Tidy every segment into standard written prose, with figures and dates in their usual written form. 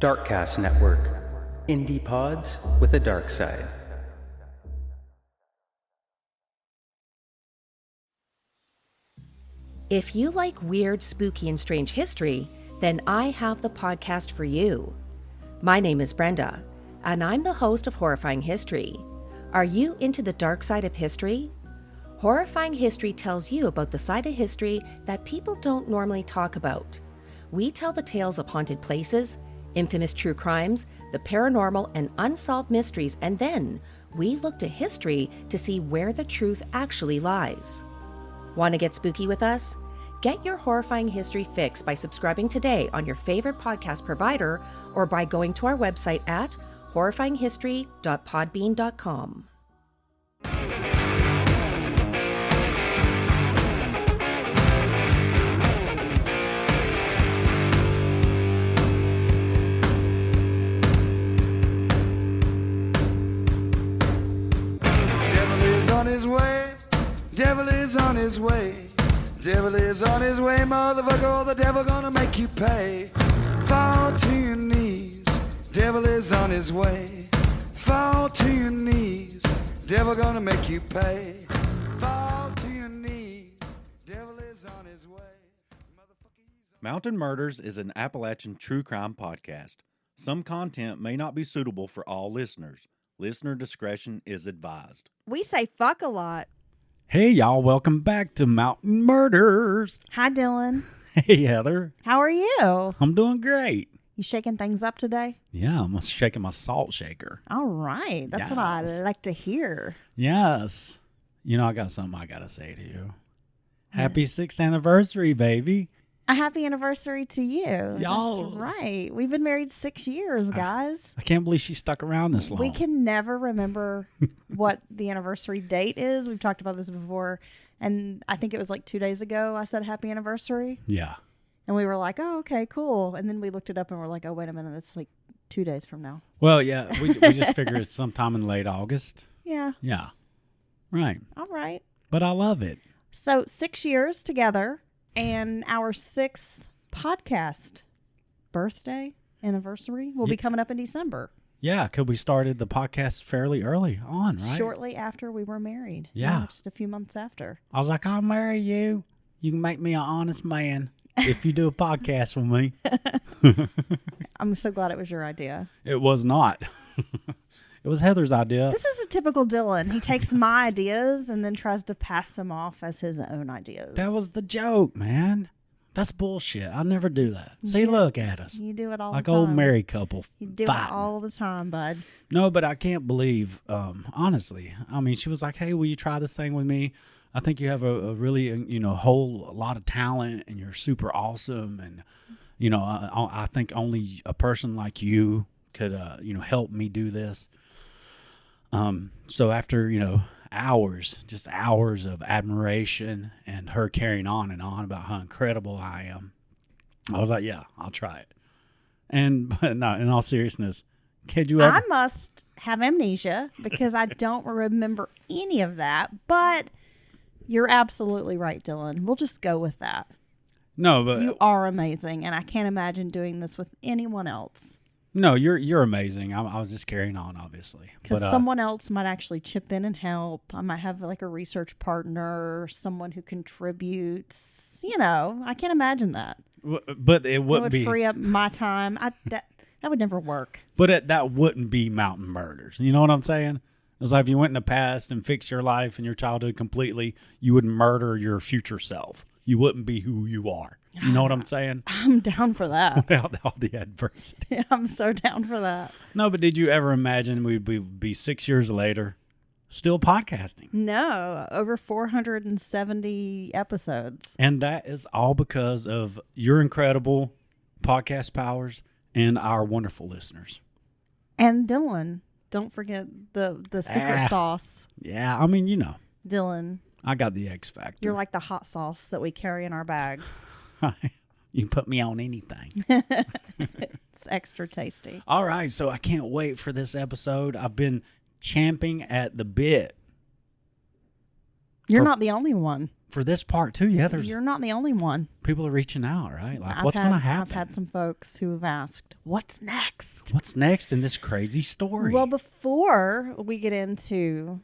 Darkcast Network. Indie pods with a dark side. If you like weird, spooky, and strange history, then I have the podcast for you. My name is Brenda, and I'm the host of Horrifying History. Are you into the dark side of history? Horrifying History tells you about the side of history that people don't normally talk about. We tell the tales of haunted places, infamous true crimes, the paranormal, and unsolved mysteries, and then we look to history to see where the truth actually lies. Want to get spooky with us? Get your Horrifying History fix by subscribing today on your favorite podcast provider or by going to our website at horrifyinghistory.podbean.com. Devil is on his way. Devil is on his way, motherfucker. The devil gonna make you pay. Fall to your knees. Devil is on his way. Fall to your knees. Devil gonna make you pay. Fall to your knees. Devil is on his way. Mountain Murders is an Appalachian true crime podcast. Some content may not be suitable for all listeners. Listener discretion is advised. We say fuck a lot. Hey, y'all. Welcome back to Mountain Murders. Hi, Dylan. Hey, Heather. How are you? I'm doing great. You shaking things up today? Yeah, I'm shaking my salt shaker. All right. That's what I like to hear. Yes. You know, I got something I got to say to you. Happy 6th anniversary, baby. A happy anniversary to you. Y'all. That's right. We've been married 6 years, guys. I can't believe she stuck around this long. We can never remember what the anniversary date is. We've talked about this before. And I think it was like 2 days ago I said happy anniversary. Yeah. And we were like, oh, okay, cool. And then we looked it up and we're like, oh, wait a minute. It's like 2 days from now. Well, yeah. We just figured it's sometime in late August. Yeah. Yeah. Right. All right. But I love it. So 6 years together. And our 6th podcast birthday anniversary will be coming up in December. Yeah, because we started the podcast fairly early on, right? Shortly after we were married. Yeah. Just a few months after. I was like, I'll marry you. You can make me an honest man if you do a podcast with me. I'm so glad it was your idea. It was not. It was Heather's idea. This is a typical Dylan. He takes my ideas and then tries to pass them off as his own ideas. That was the joke, man. That's bullshit. I never do that. See, look at us. You do it all like the time. Like old married couple. You do fighting. it all the time, bud. No, but I can't believe, honestly. I mean, she was like, hey, will you try this thing with me? I think you have a really, whole lot of talent and you're super awesome. And, I think only a person like you could, help me do this. So after, hours of admiration and her carrying on and on about how incredible I am, I was like, yeah, I'll try it. But no, in all seriousness, could you ever? I must have amnesia because I don't remember any of that, but you're absolutely right, Dylan. We'll just go with that. No, but you are amazing, and I can't imagine doing this with anyone else. No, you're amazing. I was just carrying on, obviously. Because someone else might actually chip in and help. I might have like a research partner, someone who contributes. I can't imagine that. But it wouldn't be. It would free up my time. That would never work. But that wouldn't be Mountain Murders. You know what I'm saying? It's like if you went in the past and fixed your life and your childhood completely, you would murder your future self. You wouldn't be who you are. You know what I'm saying? I'm down for that. Without all the adversity. Yeah, I'm so down for that. No, but did you ever imagine we'd be 6 years later still podcasting? No, over 470 episodes. And that is all because of your incredible podcast powers and our wonderful listeners. And Dylan, don't forget the secret sauce. Yeah, I mean, Dylan. I got the X factor. You're like the hot sauce that we carry in our bags. You can put me on anything. It's extra tasty. All right, so I can't wait for this episode. I've been champing at the bit You're not the only one. For this part too, yeah, You're not the only one. people are reaching out, right? Like, what's going to happen? I've had some folks who have asked, what's next? What's next in this crazy story? Well, before we get into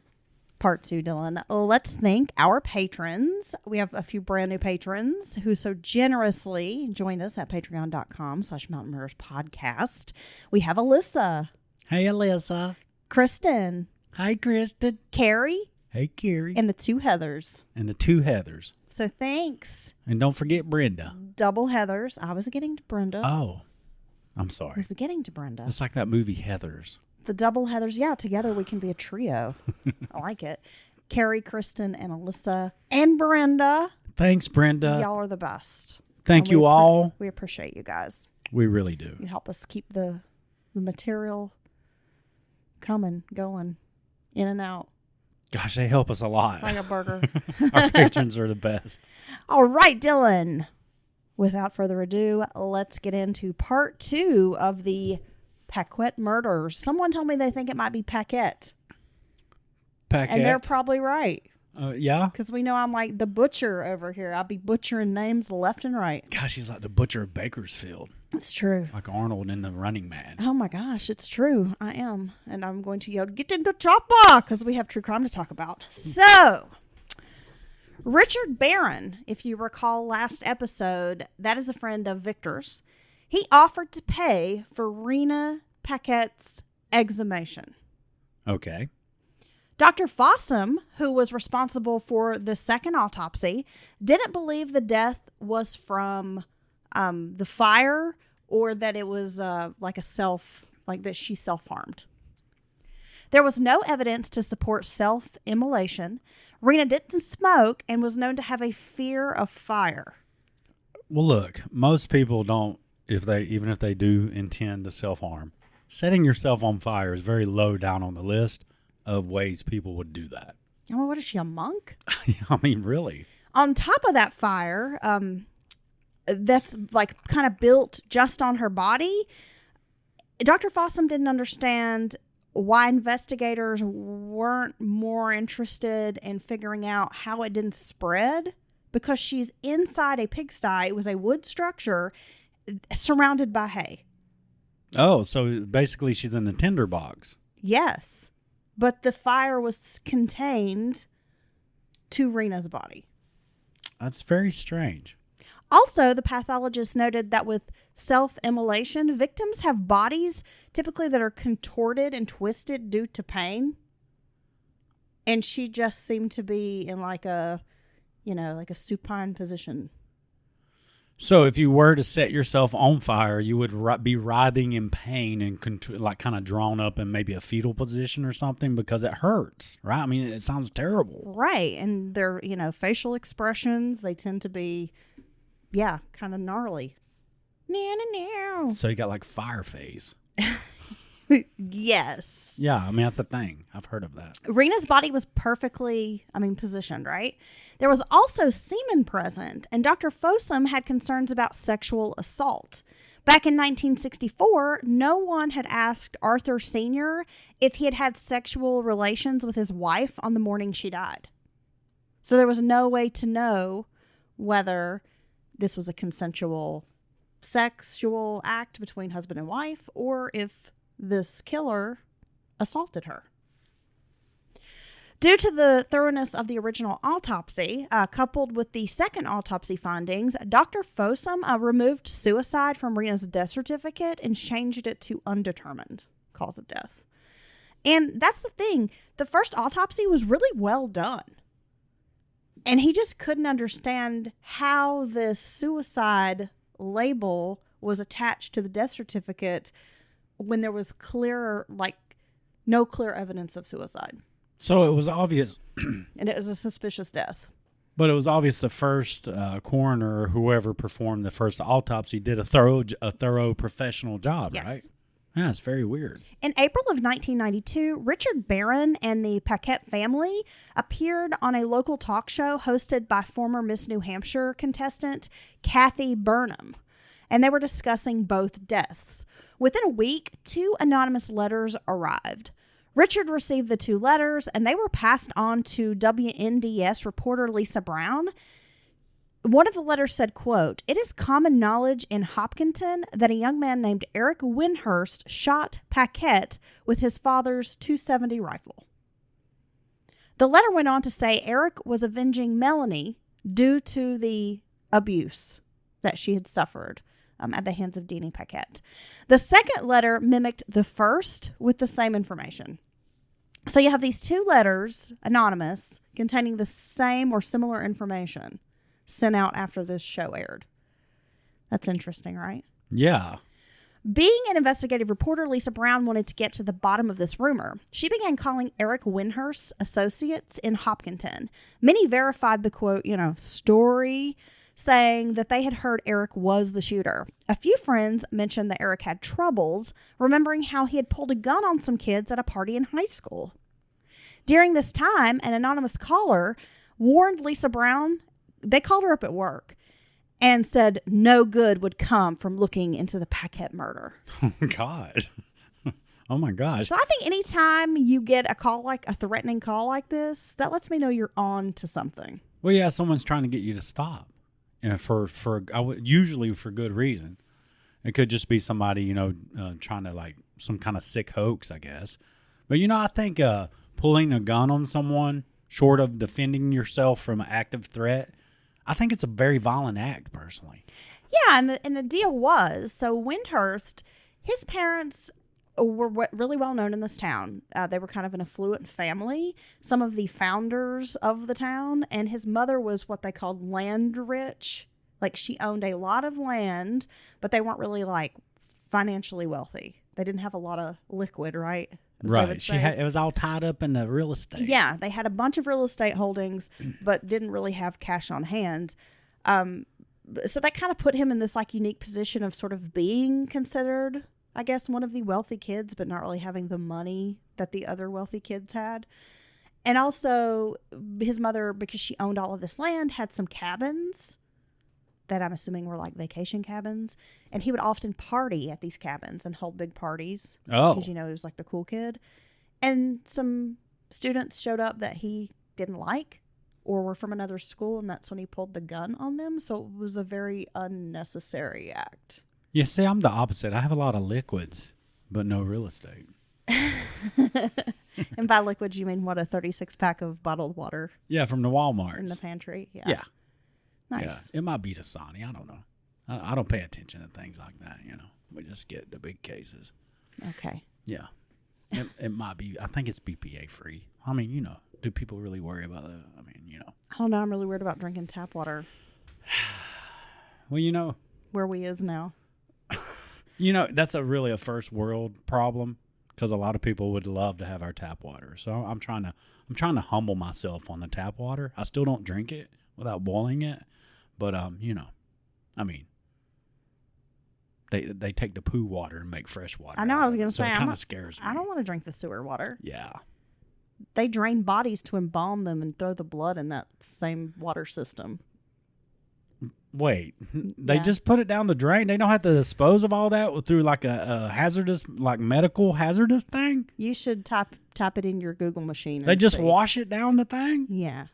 part 2, Dylan, let's thank our patrons. We have a few brand new patrons who so generously joined us at patreon.com/Mountain Murders Podcast. We have Alyssa. Hey, Alyssa. Kristen. Hi, Kristen. Carrie. Hey, Carrie. And the 2 Heathers. And the 2 Heathers. So thanks. And don't forget Brenda. Double Heathers. I was getting to Brenda. Oh, I'm I sorry. was getting to Brenda. It's like that movie Heathers. The double Heathers. Yeah, together we can be a trio. I like it. Carrie, Kristen, and Alyssa, and Brenda. Thanks, Brenda. Y'all are the best. Thank And you all. We appreciate you guys. We really do. You help us keep the material coming, going, in and out. Gosh, they help us a lot. Like a burger. Our patrons are the best. All right, Dylan. Without further ado, let's get into part 2 of the Paquette murders. Someone told me they think it might be Paquette. Paquette. And they're probably right. Yeah? Because we know I'm like the butcher over here. I'll be butchering names left and right. Gosh, he's like the butcher of Bakersfield. It's true. Like Arnold in The Running Man. Oh my gosh, it's true. I am. And I'm going to yell, get in the chopper, because we have true crime to talk about. So, Richard Barron, if you recall last episode, that is a friend of Victor's. He offered to pay for Rena Paquette's exhumation. Okay. Dr. Fossum, who was responsible for the second autopsy, didn't believe the death was from the fire or that it was like that she self-harmed. There was no evidence to support self-immolation. Rena didn't smoke and was known to have a fear of fire. Well, look, most people don't, even if they do intend to self-harm, setting yourself on fire is very low down on the list of ways people would do that. I mean, what is she, a monk? I mean, really. On top of that fire, that's like kind of built just on her body, Dr. Fossum didn't understand why investigators weren't more interested in figuring out how it didn't spread, because she's inside a pigsty. It was a wood structure surrounded by hay. Oh, so basically she's in the tinderbox. Yes, but the fire was contained to Rena's body. That's very strange. Also, the pathologist noted that with self-immolation, victims have bodies typically that are contorted and twisted due to pain. And she just seemed to be in like a supine position. So if you were to set yourself on fire, you would be writhing in pain and like kind of drawn up in maybe a fetal position or something because it hurts, right? I mean, it sounds terrible. Right. And their, facial expressions, they tend to be, kind of gnarly. So you got like fire face. Yes. Yeah, I mean, that's the thing. I've heard of that. Rena's body was perfectly, positioned, right? There was also semen present, and Dr. Fossum had concerns about sexual assault. Back in 1964, no one had asked Arthur Sr. if he had had sexual relations with his wife on the morning she died. So there was no way to know whether this was a consensual sexual act between husband and wife or if this killer assaulted her. Due to the thoroughness of the original autopsy, coupled with the second autopsy findings, Dr. Fossum removed suicide from Rena's death certificate and changed it to undetermined cause of death. And that's the thing. The first autopsy was really well done. And he just couldn't understand how this suicide label was attached to the death certificate when there was no clear evidence of suicide. So it was obvious. And it was a suspicious death. But it was obvious the first coroner or whoever performed the first autopsy did a thorough professional job, Yes. right? Yeah, it's very weird. In April of 1992, Richard Barron and the Paquette family appeared on a local talk show hosted by former Miss New Hampshire contestant Kathy Burnham, and they were discussing both deaths. Within a week, 2 anonymous letters arrived. Richard received the 2 letters, and they were passed on to WNDS reporter Lisa Brown. One of the letters said, quote, "It is common knowledge in Hopkinton that a young man named Eric Windhurst shot Paquette with his father's .270 rifle." The letter went on to say Eric was avenging Melanie due to the abuse that she had suffered at the hands of Deanie Paquette. The second letter mimicked the first with the same information. So you have these 2 letters, anonymous, containing the same or similar information sent out after this show aired. That's interesting, right? Yeah. Being an investigative reporter, Lisa Brown wanted to get to the bottom of this rumor. She began calling Eric Windhurst's associates in Hopkinton. Many verified the, quote, story, saying that they had heard Eric was the shooter. A few friends mentioned that Eric had troubles, remembering how he had pulled a gun on some kids at a party in high school. During this time, an anonymous caller warned Lisa Brown. They called her up at work and said no good would come from looking into the Paquette murder. Oh, God. Oh, my gosh. So I think anytime you get a call, like a threatening call like this, that lets me know you're on to something. Well, yeah, someone's trying to get you to stop. Usually for good reason. It could just be somebody, trying to, like, some kind of sick hoax, I guess. But, I think pulling a gun on someone, short of defending yourself from an active threat, I think it's a very violent act, personally. Yeah, and the deal was, so Windhurst, his parents were really well known in this town. They were kind of an affluent family, some of the founders of the town, and his mother was what they called land rich. Like, she owned a lot of land, but they weren't really, like, financially wealthy. They didn't have a lot of liquid, right? Right. It was all tied up in the real estate. Yeah, they had a bunch of real estate holdings, but didn't really have cash on hand. So that kind of put him in this, like, unique position of sort of being considered, I guess, one of the wealthy kids, but not really having the money that the other wealthy kids had. And also, his mother, because she owned all of this land, had some cabins that I'm assuming were like vacation cabins. And he would often party at these cabins and hold big parties. Oh. Because, he was like the cool kid. And some students showed up that he didn't like or were from another school, and that's when he pulled the gun on them. So it was a very unnecessary act. Yeah, see, I'm the opposite. I have a lot of liquids, but no real estate. And by liquids, you mean what, a 36-pack of bottled water? Yeah, from the Walmart. In the pantry? Yeah. Nice. Yeah, it might be Dasani. I don't know. I don't pay attention to things like that, We just get the big cases. Okay. Yeah. It might be. I think it's BPA free. I mean, do people really worry about that? I mean, I don't know. I'm really worried about drinking tap water. Well, where we is now. That's really a first world problem, because a lot of people would love to have our tap water. So I'm trying to humble myself on the tap water. I still don't drink it without boiling it, but I mean, they take the poo water and make fresh water. I know. I was going to so say, it kind of scares me. I don't want to drink the sewer water. Yeah. They drain bodies to embalm them and throw the blood in that same water system. Wait, they Yeah. just put it down the drain? They don't have to dispose of all that through like a hazardous, like medical hazardous thing? You should type it in your Google machine. They and just see. wash it down the thing? Yeah.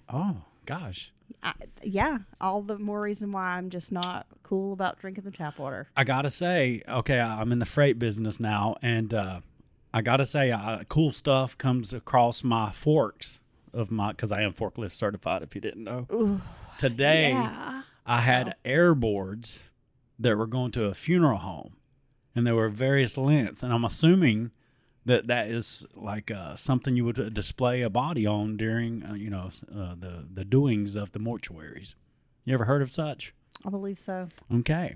Oh, gosh. Yeah. All the more reason why I'm just not cool about drinking the tap water. I got to say, okay, I'm in the freight business now, and I got to say, cool stuff comes across my forks because I am forklift certified, if you didn't know. Ooh, Today, yeah. I had air boards that were going to a funeral home, and they were various lengths, and I'm assuming that is like something you would display a body on during, the doings of the mortuaries. You ever heard of such? I believe so. Okay.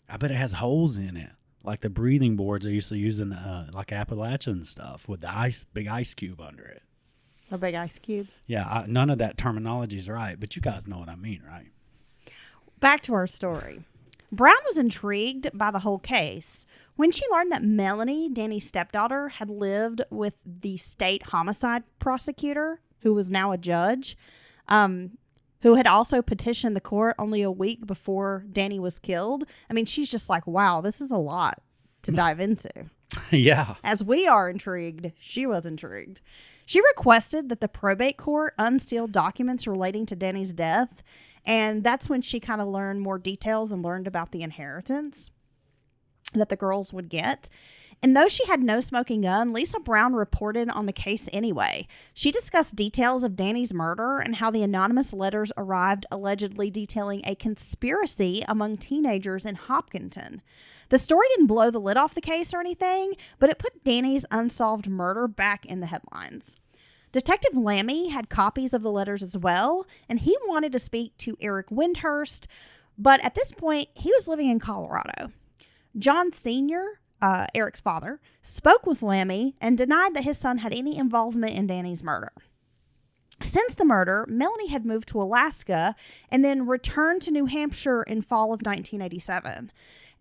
I bet it has holes in it, like the breathing boards I used to use in like Appalachian stuff with the big ice cube under it. A big ice cube. Yeah, none of that terminology is right, but you guys know what I mean, right? Back to our story. Brown was intrigued by the whole case when she learned that Melanie, Danny's stepdaughter, had lived with the state homicide prosecutor, who was now a judge, who had also petitioned the court only a week before Danny was killed. I mean, she's just like, wow, this is a lot to dive into. Yeah. As we are intrigued, she was intrigued. She requested that the probate court unseal documents relating to Danny's death, and that's when she kind of learned more details and learned about the inheritance that the girls would get. And though she had no smoking gun, Lisa Brown reported on the case anyway. She discussed details of Danny's murder and how the anonymous letters arrived, allegedly detailing a conspiracy among teenagers in Hopkinton. The story didn't blow the lid off the case or anything, but it put Danny's unsolved murder back in the headlines. Detective Lammy had copies of the letters as well, and he wanted to speak to Eric Windhurst, but at this point, he was living in Colorado. John Sr., Eric's father, spoke with Lammy and denied that his son had any involvement in Danny's murder. Since the murder, Melanie had moved to Alaska and then returned to New Hampshire in fall of 1987.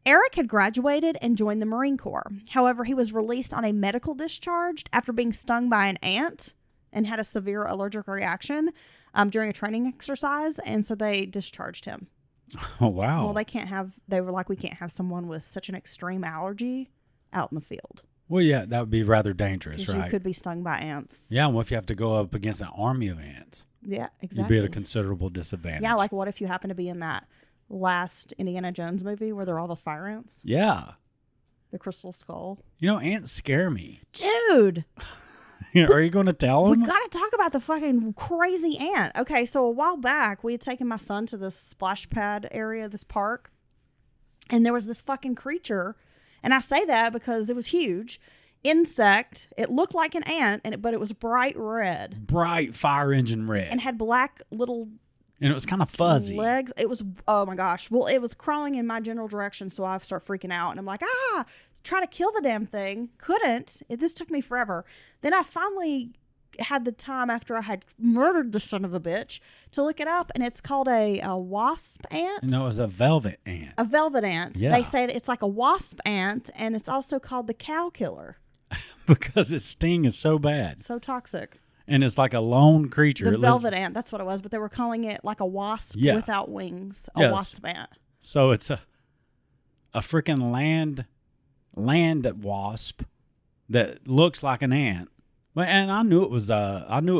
Eric had graduated and joined the Marine Corps. However, he was released on a medical discharge after being stung by an ant and had a severe allergic reaction during a training exercise, and so they discharged him. Oh, wow. Well, they were like, we can't have someone with such an extreme allergy out in the field. Well, yeah, that would be rather dangerous, Because right? you could be stung by ants. Yeah, well, if you have to go up against an army of ants, Yeah, you'd exactly. be at a considerable disadvantage. Yeah, like what if you happen to be in that last Indiana Jones movie where they're all the fire ants? Yeah. The Crystal Skull. You know, ants scare me. Dude, Are you going to tell we them? got to talk about the fucking crazy ant. Okay, so a while back, we had taken my son to this splash pad area, this park, and there was this fucking creature, and I say that because it was huge. Insect. It looked like an ant, but it was bright red. Bright fire engine red. And had black little And it was kind of fuzzy. legs. It was, oh my gosh. Well, it was crawling in my general direction, so I start freaking out. And I'm like, trying to kill the damn thing. Couldn't. This took me forever. Then I finally had the time after I had murdered the son of a bitch to look it up, and it's called a wasp ant. No, it was a velvet ant. A velvet ant. Yeah. They say it's like a wasp ant, and it's also called the cow killer. Because its sting is so bad. So toxic. And it's like a lone creature. The It lives- velvet ant, that's what it was, but they were calling it like a wasp Yeah. without wings. A Yes. wasp ant. So it's a freaking land wasp that looks like an ant. Well, and I knew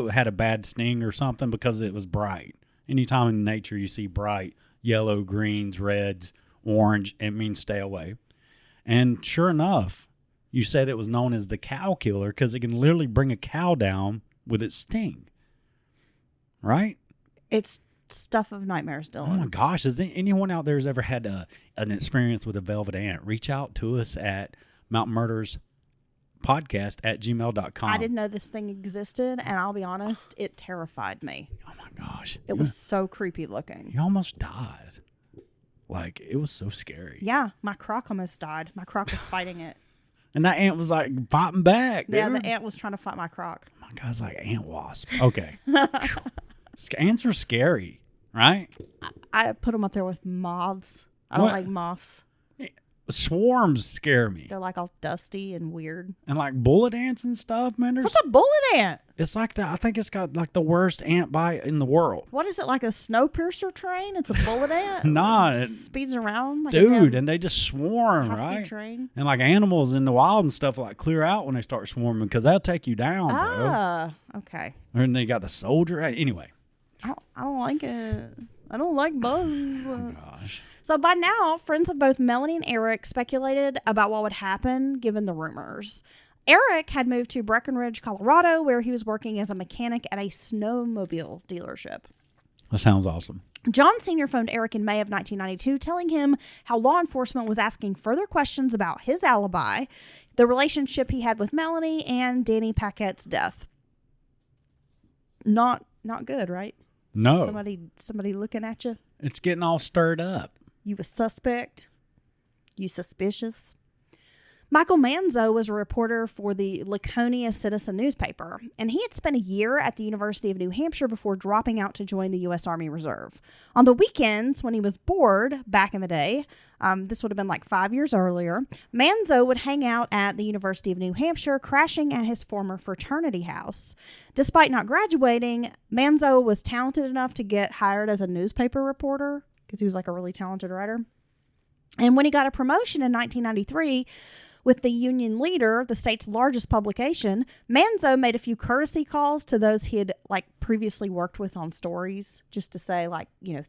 it had a bad sting or something because it was bright. Anytime in nature you see bright yellow, greens, reds, orange, it means stay away. And sure enough, you said it was known as the cow killer because it can literally bring a cow down with its sting. Right? It's stuff of nightmares, Oh Dylan. my gosh, has anyone out there has ever had an experience with a velvet ant? Reach out to us at Mountain Murders Podcast at gmail.com. I didn't know this thing existed, and I'll be honest, it terrified me. Oh my gosh. It was so creepy looking. You almost died. Like, it was so scary. Yeah, my croc almost died. My croc was fighting it. And that ant was like fighting back. Yeah, dude. the ant was trying to fight my croc. My God's like ant wasp. Okay. Ants are scary, right? I put them up there with moths. I don't What? like moths. Swarms scare me. They're like all dusty and weird. And like bullet ants and stuff, man. What's a bullet ant? It's like that. I think it's got like the worst ant bite in the world. What is it, like a snow piercer train? It's a bullet ant? Nah, It it- speeds around like a Dude, damn and they just swarm, high-speed right? train. And like animals in the wild and stuff like clear out when they start swarming because they'll take you down, bro. Ah, okay. And they got the soldier. Anyway, I don't like it. I don't like bugs. gosh. So by now, friends of both Melanie and Eric speculated about what would happen given the rumors. Eric had moved to Breckenridge, Colorado, where he was working as a mechanic at a snowmobile dealership. That sounds awesome. John Sr. phoned Eric in May of 1992, telling him how law enforcement was asking further questions about his alibi, the relationship he had with Melanie, and Danny Paquette's death. Not good, right? No. Somebody looking at you. It's getting all stirred up. You a suspect? You suspicious? Michael Manzo was a reporter for the Laconia Citizen newspaper, and he had spent a year at the University of New Hampshire before dropping out to join the U.S. Army Reserve. On the weekends, when he was bored back in the day, this would have been like 5 years earlier, Manzo would hang out at the University of New Hampshire, crashing at his former fraternity house. Despite not graduating, Manzo was talented enough to get hired as a newspaper reporter, because he was like a really talented writer. And when he got a promotion in 1993, With the Union Leader, the state's largest publication, Manzo made a few courtesy calls to those he had previously worked with on stories, just to say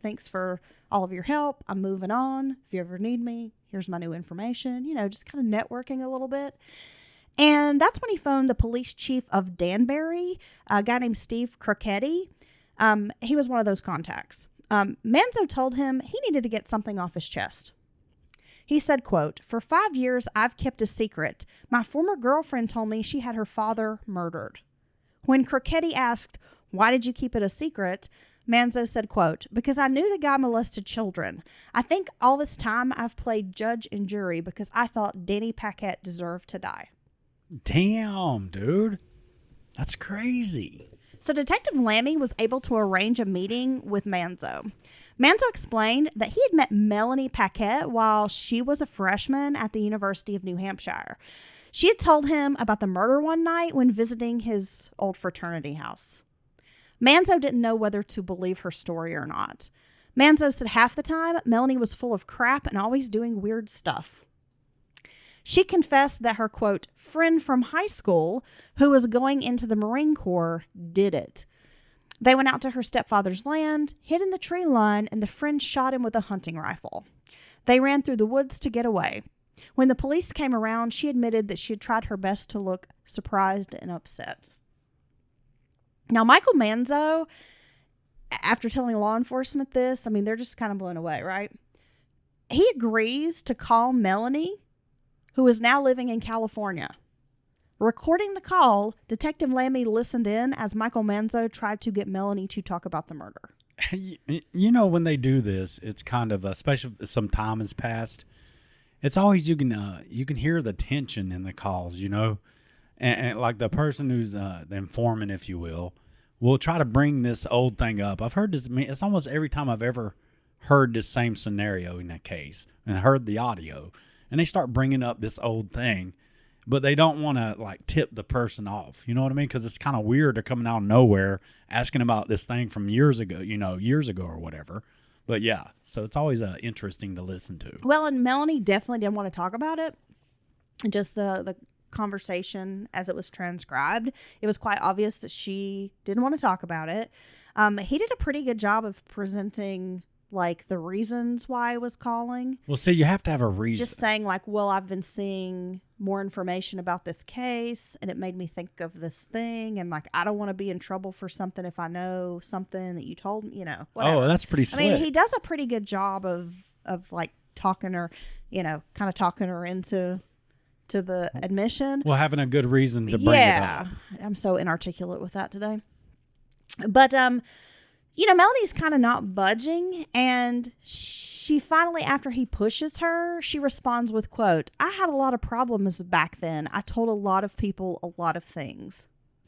thanks for all of your help. I'm moving on. If you ever need me, here's my new information. Just kind of networking a little bit. And that's when he phoned the police chief of Danbury, a guy named Steve Crocetti. He was one of those contacts. Manzo told him he needed to get something off his chest. He said, quote, "For 5 years, I've kept a secret. My former girlfriend told me she had her father murdered." When Crocetti asked, "Why did you keep it a secret?" Manzo said, quote, "Because I knew the guy molested children. I think all this time I've played judge and jury because I thought Danny Paquette deserved to die." Damn, dude. That's crazy. So Detective Lammy was able to arrange a meeting with Manzo. Manzo explained that he had met Melanie Paquette while she was a freshman at the University of New Hampshire. She had told him about the murder one night when visiting his old fraternity house. Manzo didn't know whether to believe her story or not. Manzo said half the time Melanie was full of crap and always doing weird stuff. She confessed that her, quote, friend from high school who was going into the Marine Corps did it. They went out to her stepfather's land, hid in the tree line, and the friend shot him with a hunting rifle. They ran through the woods to get away. When the police came around, she admitted that she had tried her best to look surprised and upset. Now, Michael Manzo, after telling law enforcement this, they're just kind of blown away, right? He agrees to call Melanie, who is now living in California. Recording the call, Detective Lammy listened in as Michael Manzo tried to get Melanie to talk about the murder. When they do this, it's kind of, especially if some time has passed, it's always you can hear the tension in the calls, and like the person who's the informant, if you will try to bring this old thing up. I've heard this. It's almost every time I've ever heard this same scenario in a case and heard the audio, and they start bringing up this old thing, but they don't want to tip the person off. You know what I mean? Because it's kind of weird. They're coming out of nowhere asking about this thing from years ago or whatever. But yeah, so it's always interesting to listen to. Well, and Melanie definitely didn't want to talk about it. Just the conversation as it was transcribed, it was quite obvious that she didn't want to talk about it. He did a pretty good job of presenting the reasons why I was calling. Well, see, you have to have a reason. Just saying I've been seeing more information about this case and it made me think of this thing. And I don't want to be in trouble for something if I know something that you told me, whatever. Oh, that's pretty slick. He does a pretty good job of talking her, kind of talking her into the admission. Well, having a good reason to bring it up. I'm so inarticulate with that today. But, Melanie's kind of not budging, and she finally, after he pushes her, she responds with, quote, "I had a lot of problems back then. I told a lot of people a lot of things."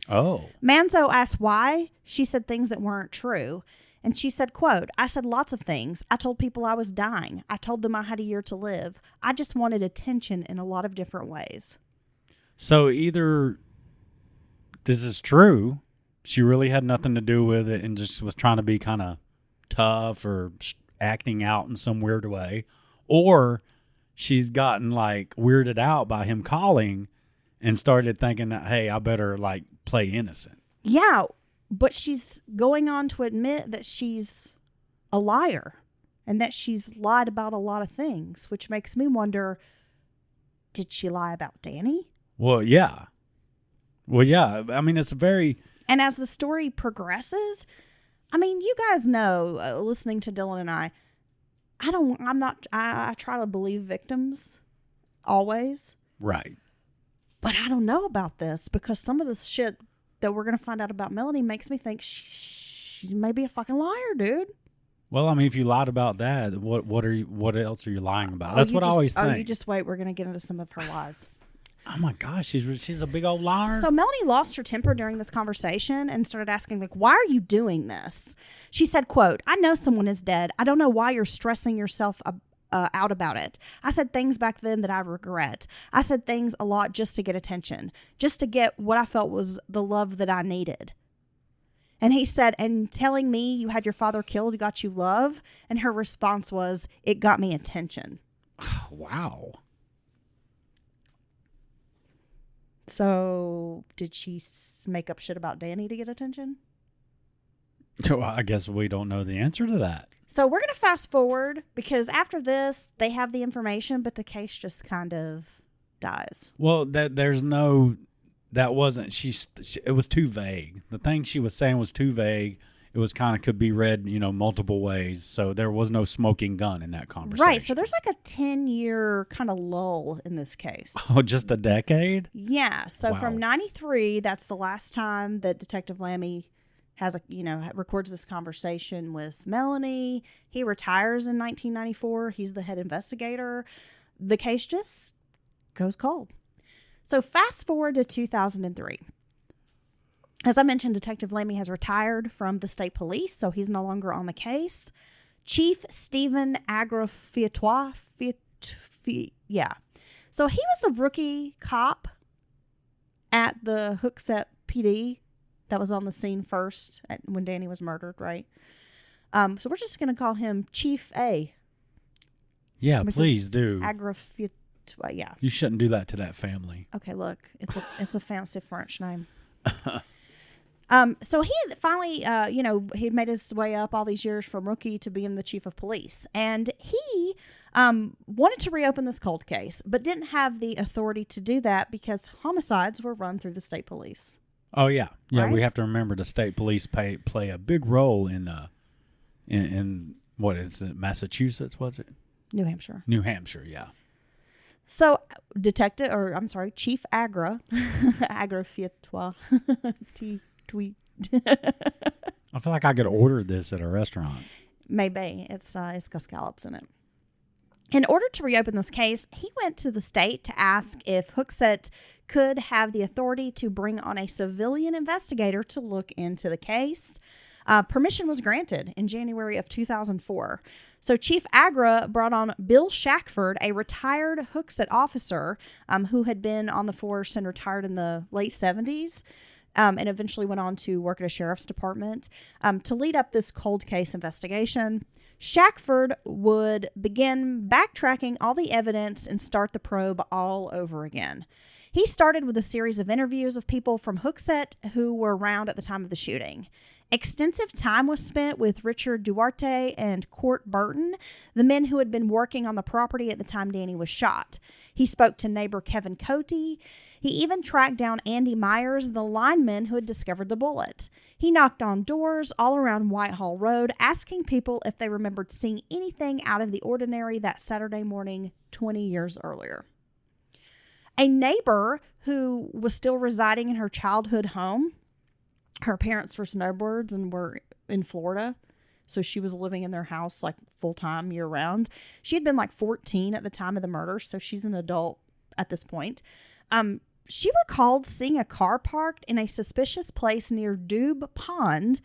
Oh. Manzo asked why. She said things that weren't true. And she said, quote, "I said lots of things. I told people I was dying. I told them I had a year to live. I just wanted attention in a lot of different ways." So either this is true, she really had nothing to do with it and just was trying to be kind of tough or acting out in some weird way, or she's gotten weirded out by him calling and started thinking, hey, I better play innocent. Yeah. But she's going on to admit that she's a liar and that she's lied about a lot of things, which makes me wonder, did she lie about Danny? Well, yeah. It's very... And as the story progresses, you guys know, listening to Dylan and I try to believe victims always. Right. But I don't know about this because some of the shit that we're going to find out about Melanie makes me think she may be a fucking liar, dude. Well, if you lied about that, what else are you lying about? That's what I always think. Oh, you just wait. We're going to get into some of her lies. Oh my gosh, she's a big old liar. So Melanie lost her temper during this conversation and started asking, why are you doing this? She said, quote, "I know someone is dead. I don't know why you're stressing yourself out about it. I said things back then that I regret. I said things a lot just to get attention, just to get what I felt was the love that I needed." And he said, "And telling me you had your father killed got you love?" And her response was, "It got me attention." Wow. So did she make up shit about Danny to get attention? Well, I guess we don't know the answer to that. So we're going to fast forward because after this, they have the information, but the case just kind of dies. Well, that wasn't, it was too vague. The thing she was saying was too vague. It was kind of could be read, multiple ways. So there was no smoking gun in that conversation. Right. So there's like a 10-year kind of lull in this case. Oh, just a decade? Yeah. So Wow. from 93, that's the last time that Detective Lammy has records this conversation with Melanie. He retires in 1994. He's the head investigator. The case just goes cold. So fast forward to 2003. As I mentioned, Detective Lammy has retired from the state police, so he's no longer on the case. Chief Stephen Agrafiatois, So he was the rookie cop at the Hooksett PD that was on the scene first when Danny was murdered, right? So we're just going to call him Chief A. Yeah, please do. Agrafiatois, yeah. You shouldn't do that to that family. Okay, look, it's a fancy French name. So he finally, he'd made his way up all these years from rookie to being the chief of police. And he wanted to reopen this cold case, but didn't have the authority to do that because homicides were run through the state police. Oh, yeah. Yeah, Right? we have to remember the state police play a big role in what is it, Massachusetts, was it? New Hampshire. New Hampshire, yeah. So Chief Agrafiatois, I feel like I could order this at a restaurant. Maybe. It's got scallops in it. In order to reopen this case, he went to the state to ask if Hooksett could have the authority to bring on a civilian investigator to look into the case. Permission was granted in January of 2004. So Chief Agra brought on Bill Shackford, a retired Hooksett officer who had been on the force and retired in the late 70s. And eventually went on to work at a sheriff's department to lead up this cold case investigation. Shackford would begin backtracking all the evidence and start the probe all over again. He started with a series of interviews of people from Hooksett who were around at the time of the shooting. Extensive time was spent with Richard Duarte and Court Burton, the men who had been working on the property at the time Danny was shot. He spoke to neighbor Kevin Cote. He even tracked down Andy Myers, the lineman who had discovered the bullet. He knocked on doors all around Whitehall Road, asking people if they remembered seeing anything out of the ordinary that Saturday morning 20 years earlier. A neighbor who was still residing in her childhood home, her parents were snowbirds and were in Florida, so she was living in their house like full-time year-round. She had been like 14 at the time of the murder, so she's an adult at this point. She recalled seeing a car parked in a suspicious place near Dube Pond,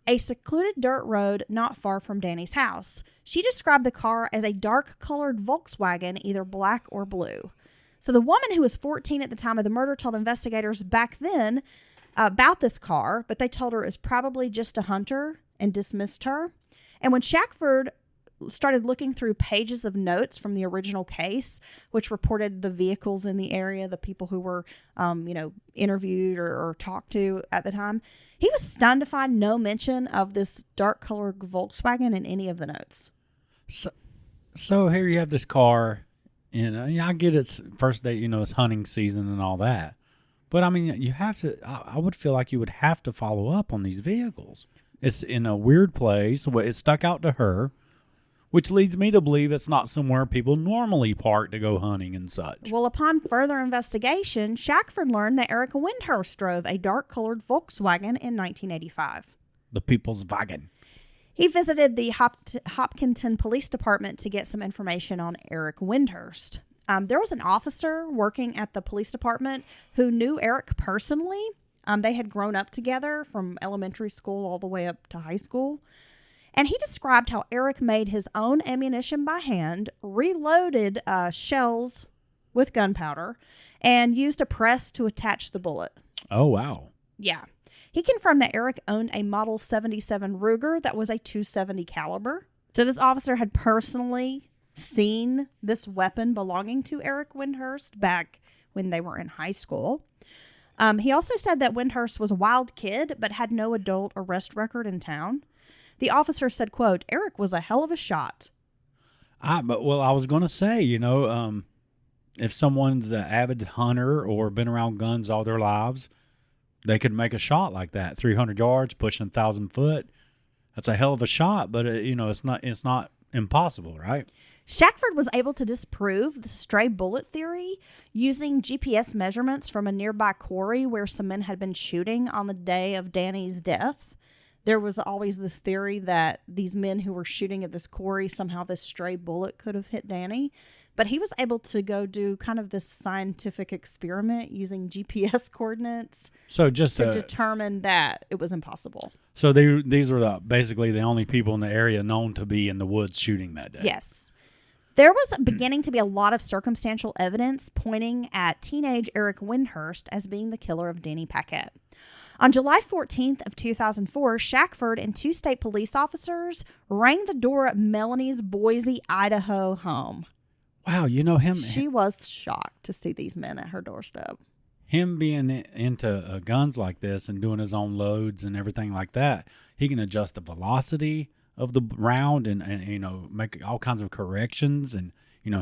a secluded dirt road not far from Danny's house. She described the car as a dark-colored Volkswagen, either black or blue. So the woman who was 14 at the time of the murder told investigators back then about this car, but they told her it was probably just a hunter and dismissed her. And when Shackford started looking through pages of notes from the original case, which reported the vehicles in the area, the people who were, interviewed or talked to at the time, he was stunned to find no mention of this dark-colored Volkswagen in any of the notes. So here you have this car, and I get it's first day, it's hunting season and all that. But, I mean, you have to, I would feel like you would have to follow up on these vehicles. It's in a weird place. It stuck out to her, which leads me to believe it's not somewhere people normally park to go hunting and such. Well, upon further investigation, Shackford learned that Eric Windhurst drove a dark-colored Volkswagen in 1985. The People's Wagon. He visited the Hopkinton Police Department to get some information on Eric Windhurst. There was an officer working at the police department who knew Eric personally. They had grown up together from elementary school all the way up to high school. And he described how Eric made his own ammunition by hand, reloaded shells with gunpowder, and used a press to attach the bullet. Oh, wow. Yeah. He confirmed that Eric owned a Model 77 Ruger that was a .270 caliber. So this officer had personally seen this weapon belonging to Eric Windhurst back when they were in high school. He also said that Windhurst was a wild kid, but had no adult arrest record in town. The officer said, quote, Eric was a hell of a shot. I was going to say, if someone's an avid hunter or been around guns all their lives, they could make a shot like that, 300 yards, pushing 1,000 foot. That's a hell of a shot, but it's not impossible, right? Shackford was able to disprove the stray bullet theory using GPS measurements from a nearby quarry where some men had been shooting on the day of Danny's death. There was always this theory that these men who were shooting at this quarry, somehow this stray bullet could have hit Danny. But he was able to go do kind of this scientific experiment using GPS coordinates to determine that it was impossible. So these were basically the only people in the area known to be in the woods shooting that day. Yes. There was beginning to be a lot of circumstantial evidence pointing at teenage Eric Windhurst as being the killer of Danny Paquette. On July 14th of 2004, Shackford and 2 state police officers rang the door at Melanie's Boise, Idaho home. Wow, him. She was shocked to see these men at her doorstep. Him being into guns like this and doing his own loads and everything like that, he can adjust the velocity of the round and make all kinds of corrections and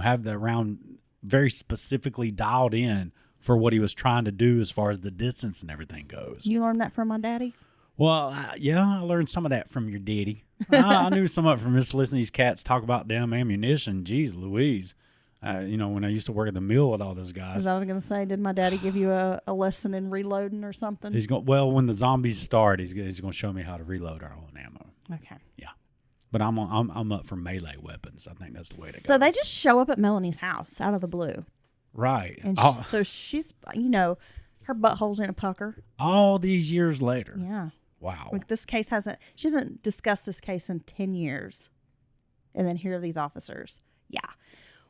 have the round very specifically dialed in for what he was trying to do as far as the distance and everything goes. You learned that from my daddy? Well, I learned some of that from your daddy. I knew some of it from just listening to these cats talk about damn ammunition. Jeez Louise. When I used to work at the mill with all those guys. As I was going to say, did my daddy give you a lesson in reloading or something? When the zombies start, he's going to show me how to reload our own ammo. Okay. Yeah. But I'm up for melee weapons. I think that's the way to go. So they just show up at Melanie's house out of the blue. Right. And so she's, her butthole's in a pucker. All these years later. Yeah. Wow. Like she hasn't discussed this case in 10 years. And then here are these officers. Yeah.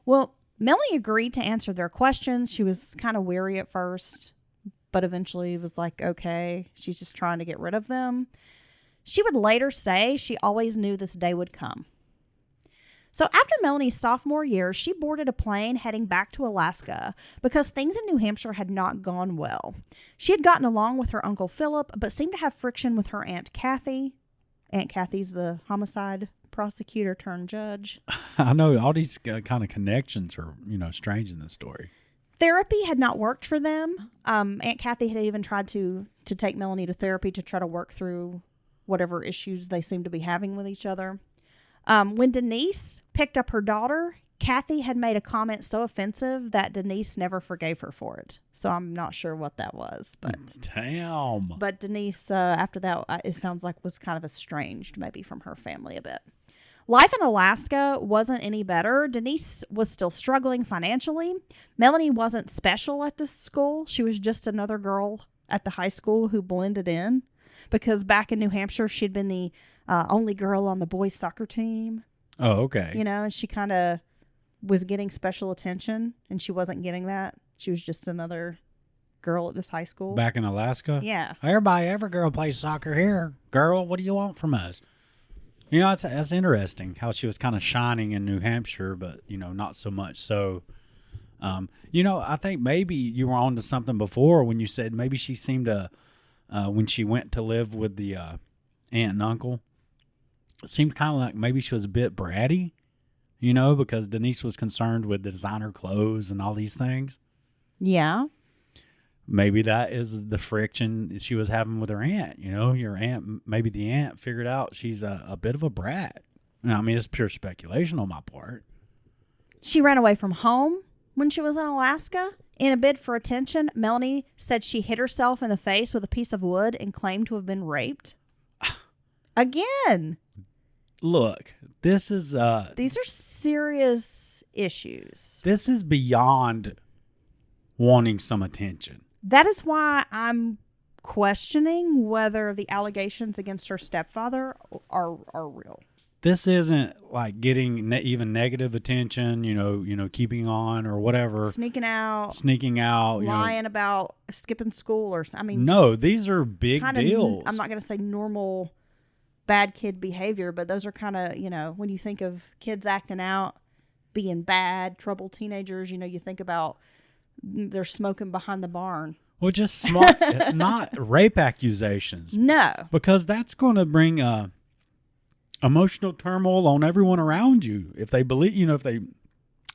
Well, Melanie agreed to answer their questions. She was kind of weary at first, but eventually was like, okay, she's just trying to get rid of them. She would later say she always knew this day would come. So after Melanie's sophomore year, she boarded a plane heading back to Alaska because things in New Hampshire had not gone well. She had gotten along with her Uncle Philip, but seemed to have friction with her Aunt Kathy. Aunt Kathy's the homicide prosecutor turned judge. I know all these kind of connections are, strange in this story. Therapy had not worked for them. Aunt Kathy had even tried to take Melanie to therapy to try to work through whatever issues they seemed to be having with each other. When Denise picked up her daughter, Kathy had made a comment so offensive that Denise never forgave her for it. So I'm not sure what that was. Damn. But Denise, after that, it sounds like was kind of estranged maybe from her family a bit. Life in Alaska wasn't any better. Denise was still struggling financially. Melanie wasn't special at this school. She was just another girl at the high school who blended in. Because back in New Hampshire, she'd been the only girl on the boys' soccer team. Oh, okay. And she kind of was getting special attention, and she wasn't getting that. She was just another girl at this high school. Back in Alaska? Yeah. Every girl plays soccer here. Girl, what do you want from us? That's interesting how she was kind of shining in New Hampshire, but, not so much. So, I think maybe you were on to something before when you said maybe she seemed to, when she went to live with the aunt and uncle, it seemed kind of like maybe she was a bit bratty, because Denise was concerned with the designer clothes and all these things. Yeah. Maybe that is the friction she was having with her aunt. Your aunt, maybe the aunt figured out she's a bit of a brat. It's pure speculation on my part. She ran away from home when she was in Alaska. In a bid for attention, Melanie said she hit herself in the face with a piece of wood and claimed to have been raped. Again. Look, this is... these are serious issues. This is beyond wanting some attention. That is why I'm questioning whether the allegations against her stepfather are real. This isn't like getting even negative attention, keeping on or whatever. Sneaking out. Lying about skipping school or something. No, these are big deals. I'm not going to say normal bad kid behavior, but those are kind of, when you think of kids acting out, being bad, troubled teenagers. You think about they're smoking behind the barn. Well, just smart, not rape accusations. No. Because that's going to bring emotional turmoil on everyone around you. If they believe, if they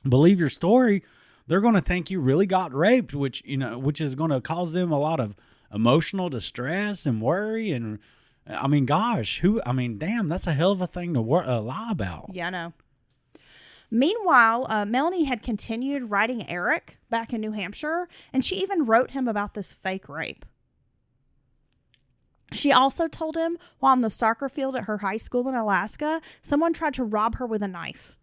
believe your story, they're going to think you really got raped, which is going to cause them a lot of emotional distress and worry. And I mean, gosh, damn, that's a hell of a thing to lie about. Yeah, I know. Meanwhile, Melanie had continued writing Eric back in New Hampshire, and she even wrote him about this fake rape. She also told him while on the soccer field at her high school in Alaska, someone tried to rob her with a knife.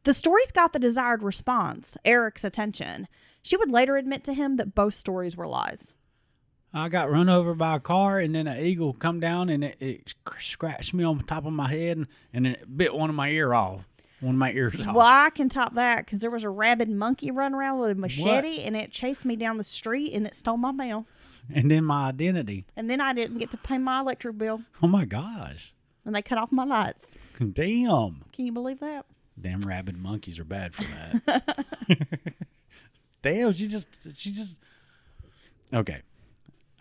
The stories got the desired response, Eric's attention. She would later admit to him that both stories were lies. I got run over by a car, and then an eagle come down, and it scratched me on the top of my head, and it bit one of my ears off. Well, I can top that because there was a rabid monkey running around with a machete, and it chased me down the street, and it stole my mail. And then my identity. And then I didn't get to pay my electric bill. Oh, my gosh. And they cut off my lights. Damn. Can you believe that? Damn rabid monkeys are bad for that. Damn, she just.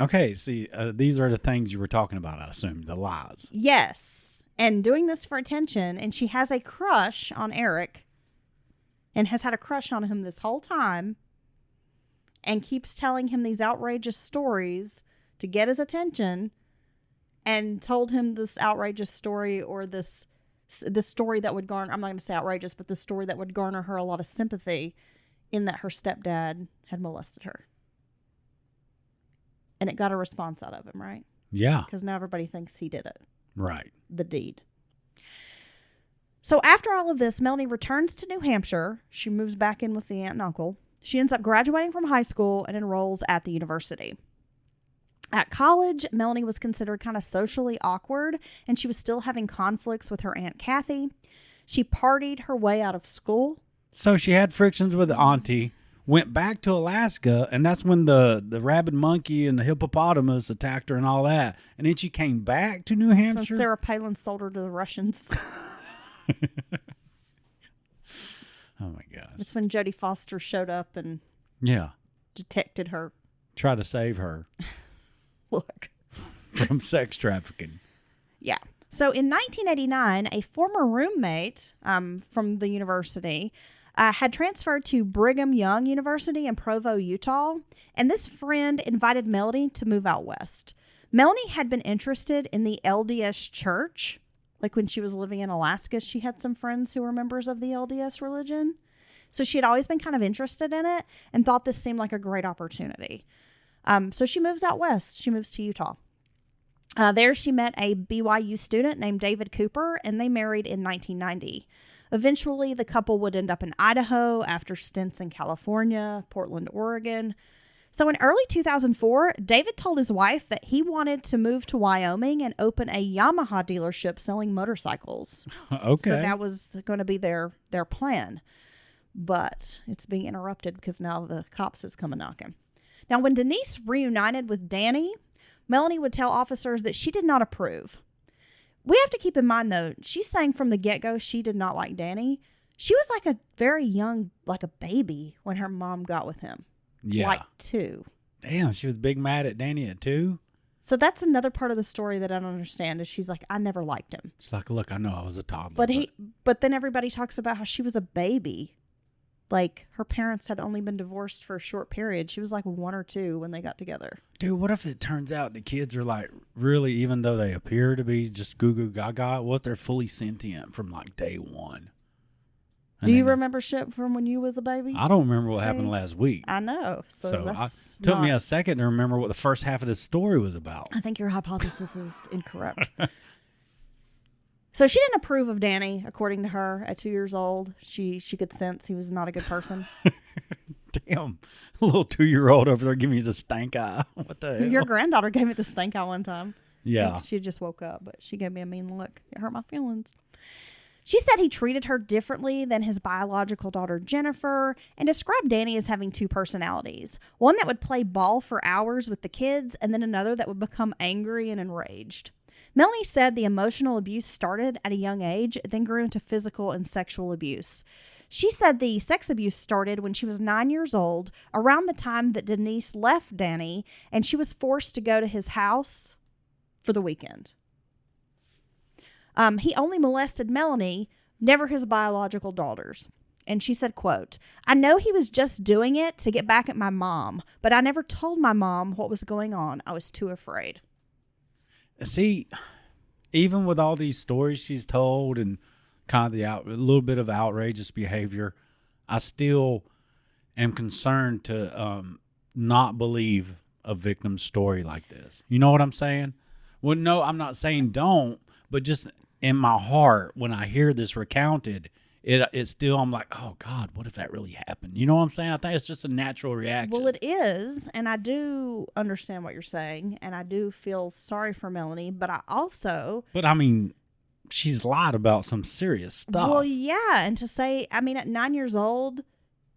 Okay, see, these are the things you were talking about, I assume, the lies. Yes. And doing this for attention, and she has a crush on Eric and has had a crush on him this whole time and keeps telling him these outrageous stories to get his attention, and told him this outrageous story, or this story that would garner, I'm not going to say outrageous, but the story that would garner her a lot of sympathy, in that her stepdad had molested her. And it got a response out of him, right? Yeah. Because now everybody thinks he did it. Right. The deed. So after all of this, Melanie returns to New Hampshire. She moves back in with the aunt and uncle. She ends up graduating from high school and enrolls at the university. At college, Melanie was considered kind of socially awkward, and she was still having conflicts with her Aunt Kathy. She partied her way out of school. So she had frictions with the auntie, went back to Alaska, and that's when the rabid monkey and the hippopotamus attacked her and all that. And then she came back to New Hampshire. That's when Sarah Palin sold her to the Russians. Oh, my gosh. That's when Jodie Foster showed up and detected her. Try to save her. Look. From sex trafficking. Yeah. So in 1989, a former roommate from the university had transferred to Brigham Young University in Provo, Utah, and this friend invited Melanie to move out west. Melanie had been interested in the LDS church. Like when she was living in Alaska, she had some friends who were members of the LDS religion. So she had always been kind of interested in it and thought this seemed like a great opportunity. So she moves out west. She moves to Utah. There she met a BYU student named David Cooper, and they married in 1990. Eventually, the couple would end up in Idaho after stints in California, Portland, Oregon. So in early 2004, David told his wife that he wanted to move to Wyoming and open a Yamaha dealership selling motorcycles. Okay. So that was going to be their plan. But it's being interrupted because now the cops has come a knocking. Now, when Denise reunited with Danny, Melanie would tell officers that she did not approve. We have to keep in mind, though, she's saying from the get-go she did not like Danny. She was like a very young, like a baby when her mom got with him. Yeah. Like 2. Damn, she was big mad at Danny at 2? So that's another part of the story that I don't understand is she's like, I never liked him. It's like, look, I know I was a toddler. But then everybody talks about how she was a baby. Like, her parents had only been divorced for a short period. She was like 1 or 2 when they got together. Dude, what if it turns out the kids are like really, even though they appear to be just goo goo gaga, what if they're fully sentient from like day one? Do you remember shit from when you was a baby? I don't remember what happened last week. I know. Took me a second to remember what the first half of the story was about. I think your hypothesis is incorrect. So she didn't approve of Danny, according to her. At 2 years old, she could sense he was not a good person. Damn, a little 2-year-old over there giving me the stank eye. What the hell? Your granddaughter gave me the stank eye one time. Yeah. She just woke up, but she gave me a mean look. It hurt my feelings. She said he treated her differently than his biological daughter, Jennifer, and described Danny as having 2 personalities. One that would play ball for hours with the kids, and then another that would become angry and enraged. Melanie said the emotional abuse started at a young age, then grew into physical and sexual abuse. She said the sex abuse started when she was 9 years old, around the time that Denise left Danny, and she was forced to go to his house for the weekend. He only molested Melanie, never his biological daughters. And she said, quote, "I know he was just doing it to get back at my mom, but I never told my mom what was going on. I was too afraid." See, even with all these stories she's told and kind of a little bit of outrageous behavior, I still am concerned to not believe a victim's story like this. You know what I'm saying? Well, no, I'm not saying don't, but just in my heart, when I hear this recounted, it's still, I'm like, oh God, what if that really happened? You know what I'm saying? I think it's just a natural reaction. Well, it is, and I do understand what you're saying, and I do feel sorry for Melanie, but I also... But I mean, she's lied about some serious stuff. Well, yeah, and to say, I mean, at 9 years old,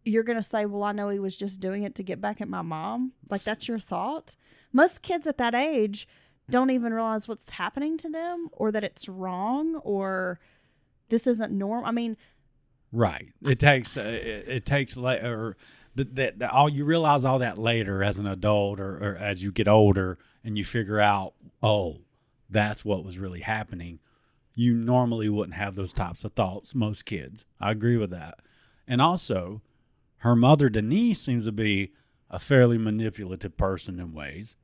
you're going to say, well, I know he was just doing it to get back at my mom? Like, that's your thought? Most kids at that age don't even realize what's happening to them, or that it's wrong, or this isn't normal. I mean... Right. It takes later that all you realize all that later as an adult or as you get older and you figure out, oh, that's what was really happening. You normally wouldn't have those types of thoughts, most kids. I agree with that. And also, her mother, Denise, seems to be a fairly manipulative person in ways.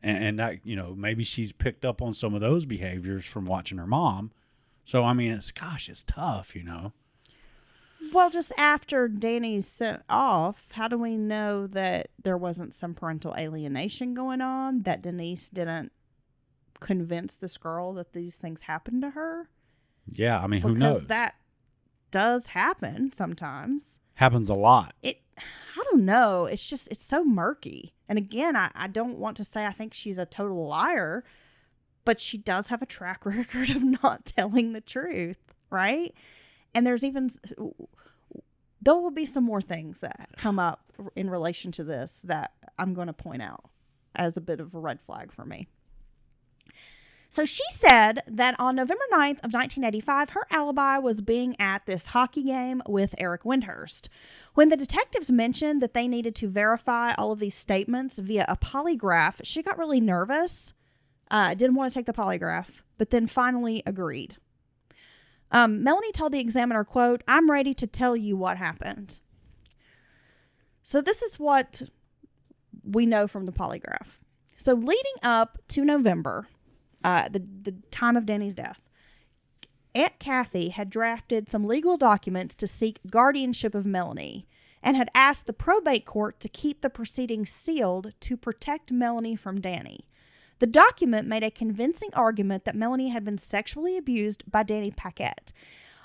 And that, maybe she's picked up on some of those behaviors from watching her mom. So, I mean, it's tough, Well, just after Danny's sent off, how do we know that there wasn't some parental alienation going on, that Denise didn't convince this girl that these things happened to her? Yeah, I mean, who knows? Because that does happen sometimes. Happens a lot. I don't know. It's so murky. And again, I don't want to say I think she's a total liar, but she does have a track record of not telling the truth, right? And there will be some more things that come up in relation to this that I'm going to point out as a bit of a red flag for me. So she said that on November 9th of 1985, her alibi was being at this hockey game with Eric Windhurst. When the detectives mentioned that they needed to verify all of these statements via a polygraph, she got really nervous, didn't want to take the polygraph, but then finally agreed. Melanie told the examiner, quote, "I'm ready to tell you what happened." So this is what we know from the polygraph. So leading up to November, the time of Danny's death, Aunt Kathy had drafted some legal documents to seek guardianship of Melanie and had asked the probate court to keep the proceedings sealed to protect Melanie from Danny. The document made a convincing argument that Melanie had been sexually abused by Danny Paquette.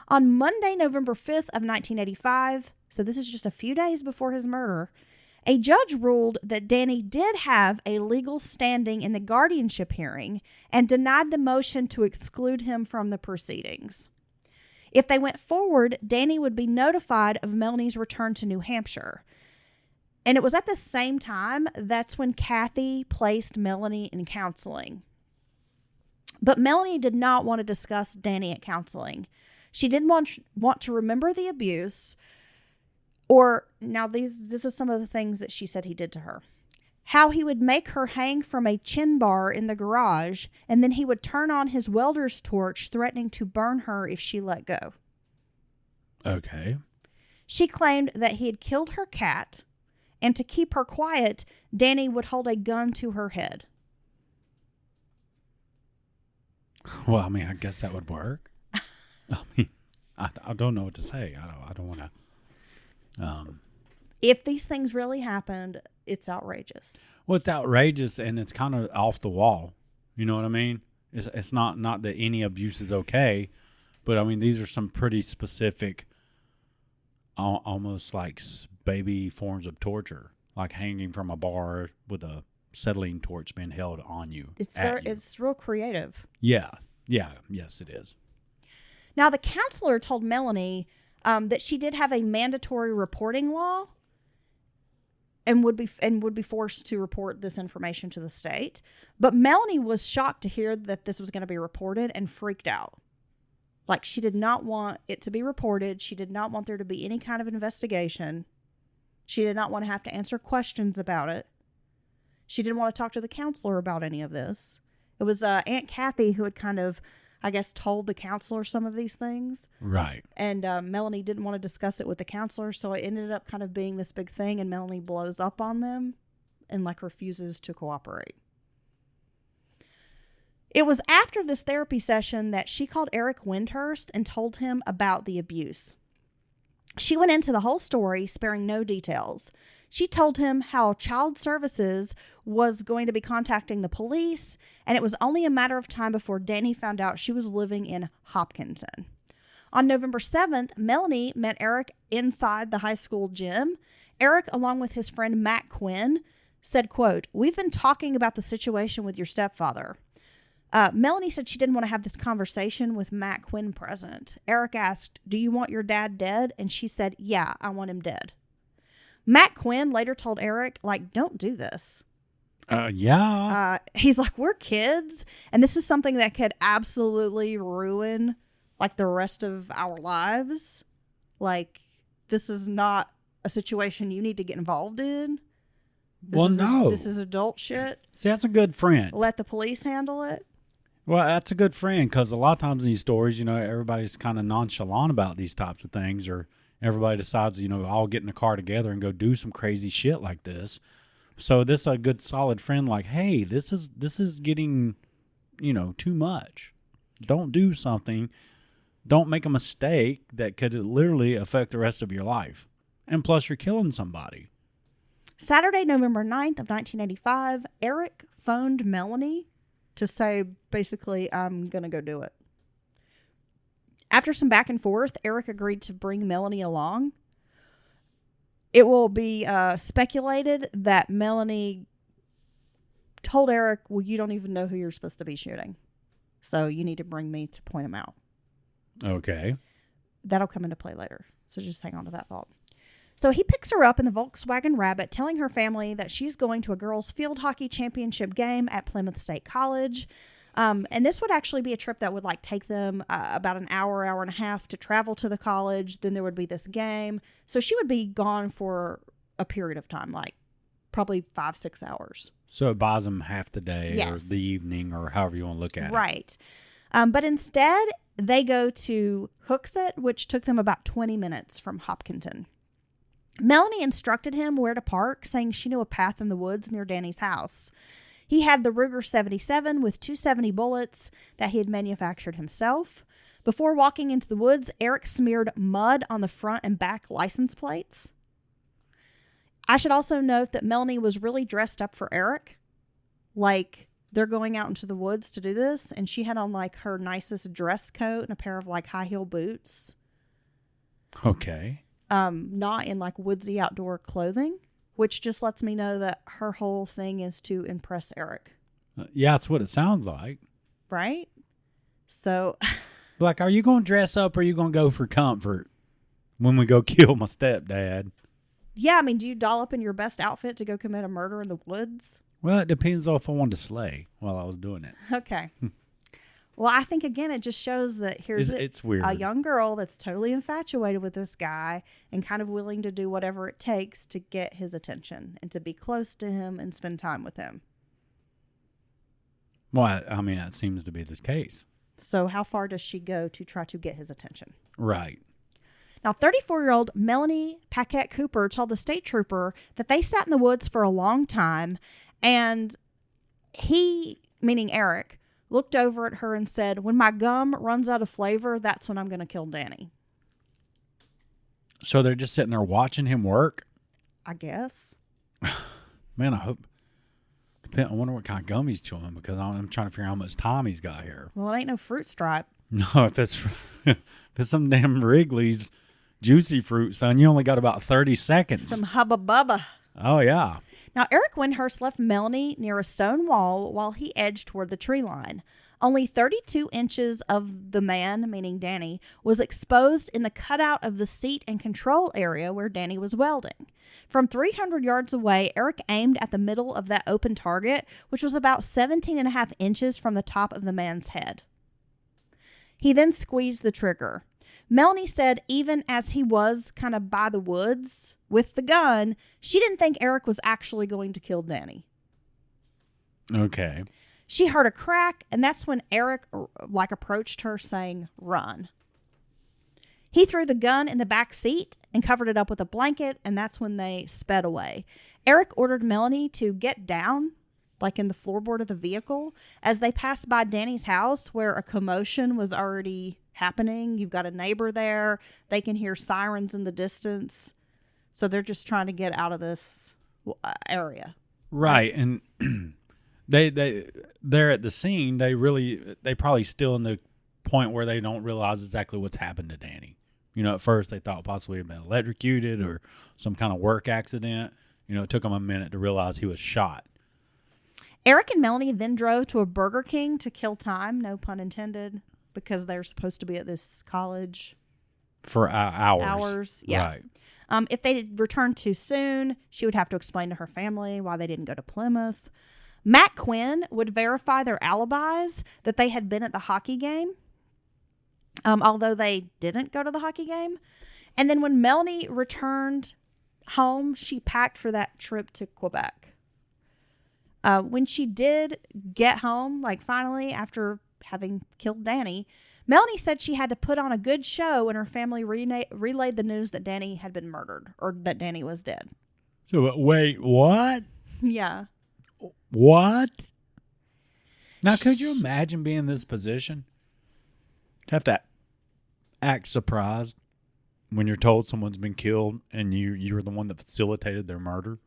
On Monday, November 5th of 1985, so this is just a few days before his murder, a judge ruled that Danny did have a legal standing in the guardianship hearing and denied the motion to exclude him from the proceedings. If they went forward, Danny would be notified of Melanie's return to New Hampshire. And it was at the same time that's when Kathy placed Melanie in counseling. But Melanie did not want to discuss Danny at counseling. She didn't want to remember the abuse. This is some of the things that she said he did to her. How he would make her hang from a chin bar in the garage, and then he would turn on his welder's torch, threatening to burn her if she let go. Okay. She claimed that he had killed her cat, and to keep her quiet, Danny would hold a gun to her head. Well, I mean, I guess that would work. I mean, I don't know what to say. I don't want to. If these things really happened, it's outrageous. Well, it's outrageous, and it's kind of off the wall. You know what I mean? It's not that any abuse is okay, but I mean, these are some pretty specific, almost like baby forms of torture, like hanging from a bar with a acetylene torch being held on you. It's real creative. Yeah. Yes, it is. Now, the counselor told Melanie that she did have a mandatory reporting law and would be forced to report this information to the state. But Melanie was shocked to hear that this was going to be reported and freaked out. Like, she did not want it to be reported. She did not want there to be any kind of investigation. She did not want to have to answer questions about it. She didn't want to talk to the counselor about any of this. It was Aunt Kathy who had kind of, I guess, told the counselor some of these things. Right. And Melanie didn't want to discuss it with the counselor, so it ended up kind of being this big thing, and Melanie blows up on them and, like, refuses to cooperate. It was after this therapy session that she called Eric Windhurst and told him about the abuse. She went into the whole story, sparing no details. She told him how Child Services was going to be contacting the police, and it was only a matter of time before Danny found out she was living in Hopkinton. On November 7th, Melanie met Eric inside the high school gym. Eric, along with his friend Matt Quinn, said, quote, "We've been talking about the situation with your stepfather." Melanie said she didn't want to have this conversation with Matt Quinn present. Eric asked, "Do you want your dad dead?" And she said, "Yeah, I want him dead." Matt Quinn later told Eric, like, "Don't do this." Yeah. He's like, "We're kids, and this is something that could absolutely ruin, like, the rest of our lives. Like, this is not a situation you need to get involved in. This is adult shit. See, that's a good friend. Let the police handle it." Well, that's a good friend, because a lot of times in these stories, you know, everybody's kind of nonchalant about these types of things, or everybody decides, you know, all get in a car together and go do some crazy shit like this. So this is a good, solid friend. Like, hey, this is getting, you know, too much. Don't do something. Don't make a mistake that could literally affect the rest of your life. And plus, you're killing somebody. Saturday, November 9th of 1985, Eric phoned Melanie to say, basically, "I'm going to go do it." After some back and forth, Eric agreed to bring Melanie along. It will be speculated that Melanie told Eric, "Well, you don't even know who you're supposed to be shooting, so you need to bring me to point him out." Okay. That'll come into play later, so just hang on to that thought. So he picks her up in the Volkswagen Rabbit, telling her family that she's going to a girls' field hockey championship game at Plymouth State College. And this would actually be a trip that would, like, take them about an hour and a half to travel to the college. Then there would be this game. So she would be gone for a period of time, like probably 5-6 hours. So it buys them half the day, Yes. or the evening, or however you want to look at it. Right. But instead, they go to Hooksett, which took them about 20 minutes from Hopkinton. Melanie instructed him where to park, saying she knew a path in the woods near Danny's house. He had the Ruger 77 with 270 bullets that he had manufactured himself. Before walking into the woods, Eric smeared mud on the front and back license plates. I should also note that Melanie was really dressed up for Eric. Like, they're going out into the woods to do this, and she had on, like, her nicest dress coat and a pair of, like, high heel boots. Okay. Not in, like, woodsy outdoor clothing, which just lets me know that her whole thing is to impress Eric. Yeah, that's what it sounds like. Right? So, Like, are you going to dress up, or are you going to go for comfort when we go kill my stepdad? yeah, I mean, do you doll up in your best outfit to go commit a murder in the woods? Well, it depends on if I wanted to slay while I was doing it. Okay. Well, I think, again, it just shows that It's weird. a young girl that's totally infatuated with this guy and kind of willing to do whatever it takes to get his attention and to be close to him and spend time with him. Well, I mean, that seems to be the case. So how far does she go to try to get his attention? Right. Now, 34-year-old Melanie Paquette Cooper told the state trooper that they sat in the woods for a long time, and he, meaning Eric, looked over at her and said, "When my gum runs out of flavor, that's when I'm going to kill Danny." So they're just sitting there watching him work? I guess. Man, I wonder what kind of gum he's chewing, because I'm trying to figure out how much time he's got here. Well, it ain't no fruit stripe. No, if it's some damn Wrigley's juicy fruit, son, you only got about 30 seconds. Some hubba bubba. Oh, yeah. Now, Eric Windhurst left Melanie near a stone wall while he edged toward the tree line. Only 32 inches of the man, meaning Danny, was exposed in the cutout of the seat and control area where Danny was welding. From 300 yards away, Eric aimed at the middle of that open target, which was about 17.5 inches from the top of the man's head. He then squeezed the trigger. Melanie said even as he was kind of by the woods with the gun, she didn't think Eric was actually going to kill Danny. Okay. She heard a crack, and that's when Eric approached her saying, "Run." He threw the gun in the back seat and covered it up with a blanket, and that's when they sped away. Eric ordered Melanie to get down, like in the floorboard of the vehicle, as they passed by Danny's house where a commotion was already happening. You've got a neighbor there. They can hear sirens in the distance. So they're just trying to get out of this area. Right. And they're at the scene. They probably still in the point where they don't realize exactly what's happened to Danny. You know, at first they thought possibly he'd been electrocuted or some kind of work accident. You know, it took them a minute to realize he was shot. Eric and Melanie then drove to a Burger King to kill time, no pun intended, because they're supposed to be at this college For hours. Hours, yeah. Right. If they returned too soon, she would have to explain to her family why they didn't go to Plymouth. Matt Quinn would verify their alibis that they had been at the hockey game, although they didn't go to the hockey game. And then when Melanie returned home, she packed for that trip to Quebec. When she did get home, like finally after having killed Danny, Melanie said she had to put on a good show when her family relayed the news that Danny had been murdered or that Danny was dead. So wait, what? Yeah. What? Now, could you imagine being in this position? To have to act surprised when you're told someone's been killed and you're the one that facilitated their murder?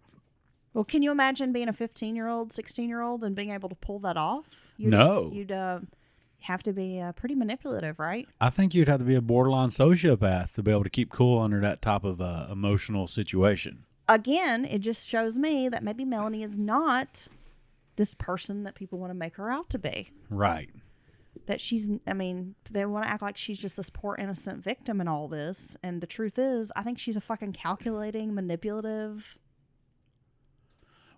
Well, can you imagine being a 15-year-old, 16-year-old and being able to pull that off? No. You'd have to be pretty manipulative, right? I think you'd have to be a borderline sociopath to be able to keep cool under that type of emotional situation. Again, it just shows me that maybe Melanie is not this person that people want to make her out to be. Right. That they want to act like she's just this poor innocent victim in all this. And the truth is, I think she's a fucking calculating, manipulative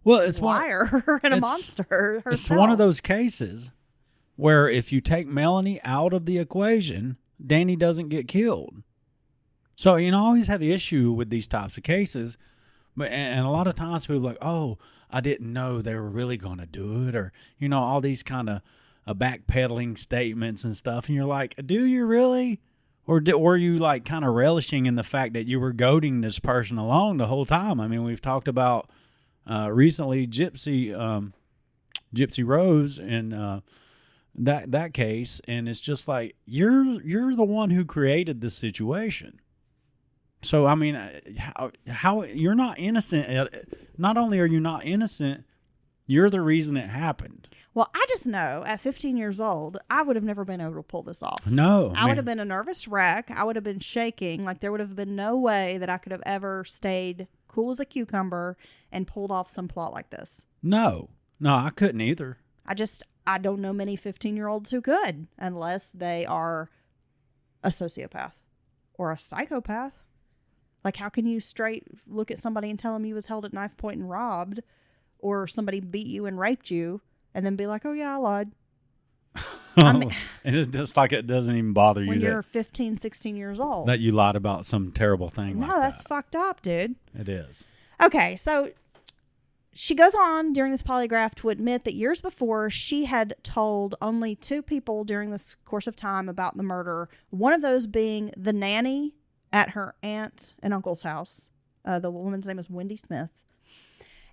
it's liar and a monster herself. It's one of those cases where if you take Melanie out of the equation, Danny doesn't get killed. So, I always have the issue with these types of cases. And a lot of times people are like, oh, I didn't know they were really going to do it. Or, all these kind of backpedaling statements and stuff. And you're like, do you really? Or were you like kind of relishing in the fact that you were goading this person along the whole time? I mean, we've talked about recently Gypsy Rose and that case. And it's just like, you're the one who created this situation. So, I mean, how you're not innocent. Not only are you not innocent, you're the reason it happened. Well, I just know at 15 years old, I would have never been able to pull this off. No. I would have been a nervous wreck. I would have been shaking. Like there would have been no way that I could have ever stayed cool as a cucumber and pulled off some plot like this. No, I couldn't either. I don't know many 15-year-olds who could unless they are a sociopath or a psychopath. Like, how can you straight look at somebody and tell them you was held at knife point and robbed, or somebody beat you and raped you, and then be like, oh, yeah, I lied? And it's just like it doesn't even bother you when you're 15, 16 years old. That you lied about some terrible thing like that. No, that's fucked up, dude. It is. Okay, so she goes on during this polygraph to admit that years before, she had told only 2 people during this course of time about the murder, one of those being the nanny at her aunt and uncle's house. The woman's name is Wendy Smith.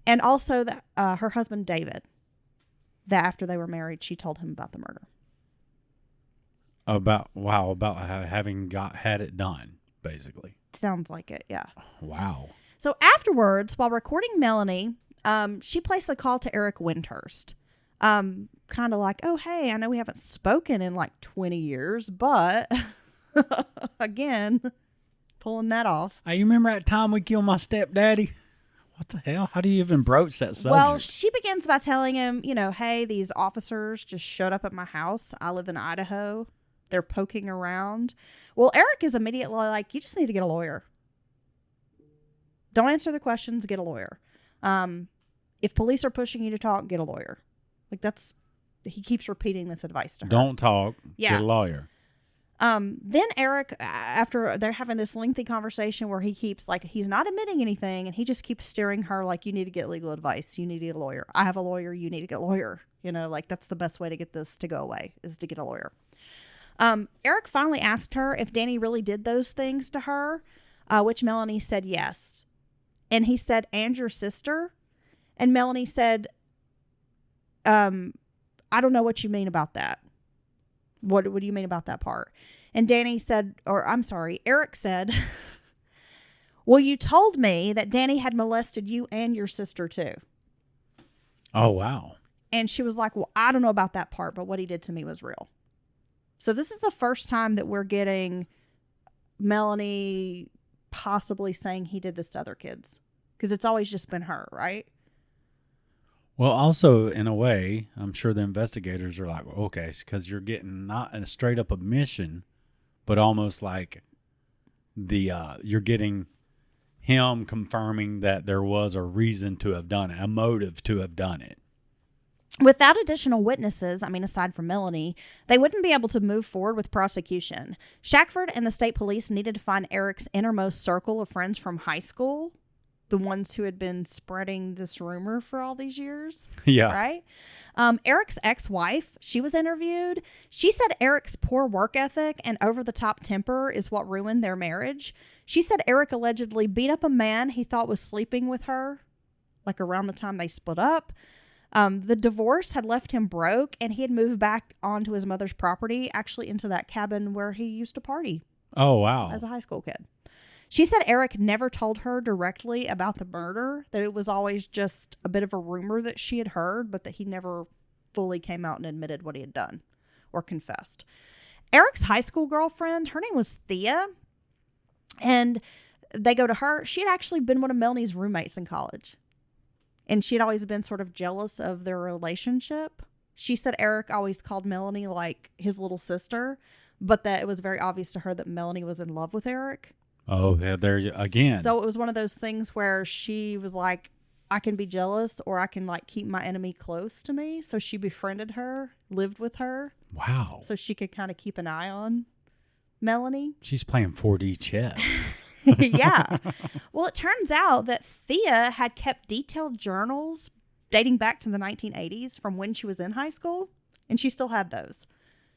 And also her husband, David, that after they were married, she told him about the murder. About having had it done, basically. Sounds like it, yeah. Wow. So afterwards, while recording Melanie, she placed a call to Eric Windhurst. Kind of like, oh, hey, I know we haven't spoken in like 20 years, but again, pulling that off. Hey, you remember that time we killed my stepdaddy? What the hell? How do you even broach that subject? Well, she begins by telling him, hey, these officers just showed up at my house. I live in Idaho. They're poking around. Well, Eric is immediately like, you just need to get a lawyer. Don't answer the questions, get a lawyer. If police are pushing you to talk, get a lawyer. Like he keeps repeating this advice to her. Don't talk, get a lawyer. Then Eric, after they're having this lengthy conversation where he keeps like, he's not admitting anything, and he just keeps steering her like, you need to get legal advice. You need to get a lawyer. I have a lawyer. You need to get a lawyer. You know, like that's the best way to get this to go away is to get a lawyer. Eric finally asked her if Danny really did those things to her, which Melanie said yes. And he said, and your sister? And Melanie said, I don't know what you mean about that. What do you mean about that part? And Danny said, Eric said, well, you told me that Danny had molested you and your sister too. Oh, wow. And she was like, well, I don't know about that part, but what he did to me was real. So this is the first time that we're getting Melanie possibly saying he did this to other kids. Because it's always just been her, right? Well, also, in a way, I'm sure the investigators are like, okay, because you're getting not a straight up admission, but almost like you're getting him confirming that there was a reason to have done it, a motive to have done it. Without additional witnesses, aside from Melanie, they wouldn't be able to move forward with prosecution. Shackford and the state police needed to find Eric's innermost circle of friends from high school, the ones who had been spreading this rumor for all these years. Yeah. Right? Eric's ex-wife, she was interviewed. She said Eric's poor work ethic and over-the-top temper is what ruined their marriage. She said Eric allegedly beat up a man he thought was sleeping with her, like around the time they split up. The divorce had left him broke, and he had moved back onto his mother's property, actually into that cabin where he used to party. Oh, wow. As a high school kid. She said Eric never told her directly about the murder, that it was always just a bit of a rumor that she had heard, but that he never fully came out and admitted what he had done or confessed. Eric's high school girlfriend, her name was Thea, and they go to her. She had actually been one of Melanie's roommates in college, and she had always been sort of jealous of their relationship. She said Eric always called Melanie like his little sister, but that it was very obvious to her that Melanie was in love with Eric. Oh, yeah, there again. So it was one of those things where she was like, I can be jealous or I can like keep my enemy close to me. So she befriended her, lived with her. Wow. So she could kind of keep an eye on Melanie. She's playing 4D chess. Yeah. Well, it turns out that Thea had kept detailed journals dating back to the 1980s from when she was in high school. And she still had those.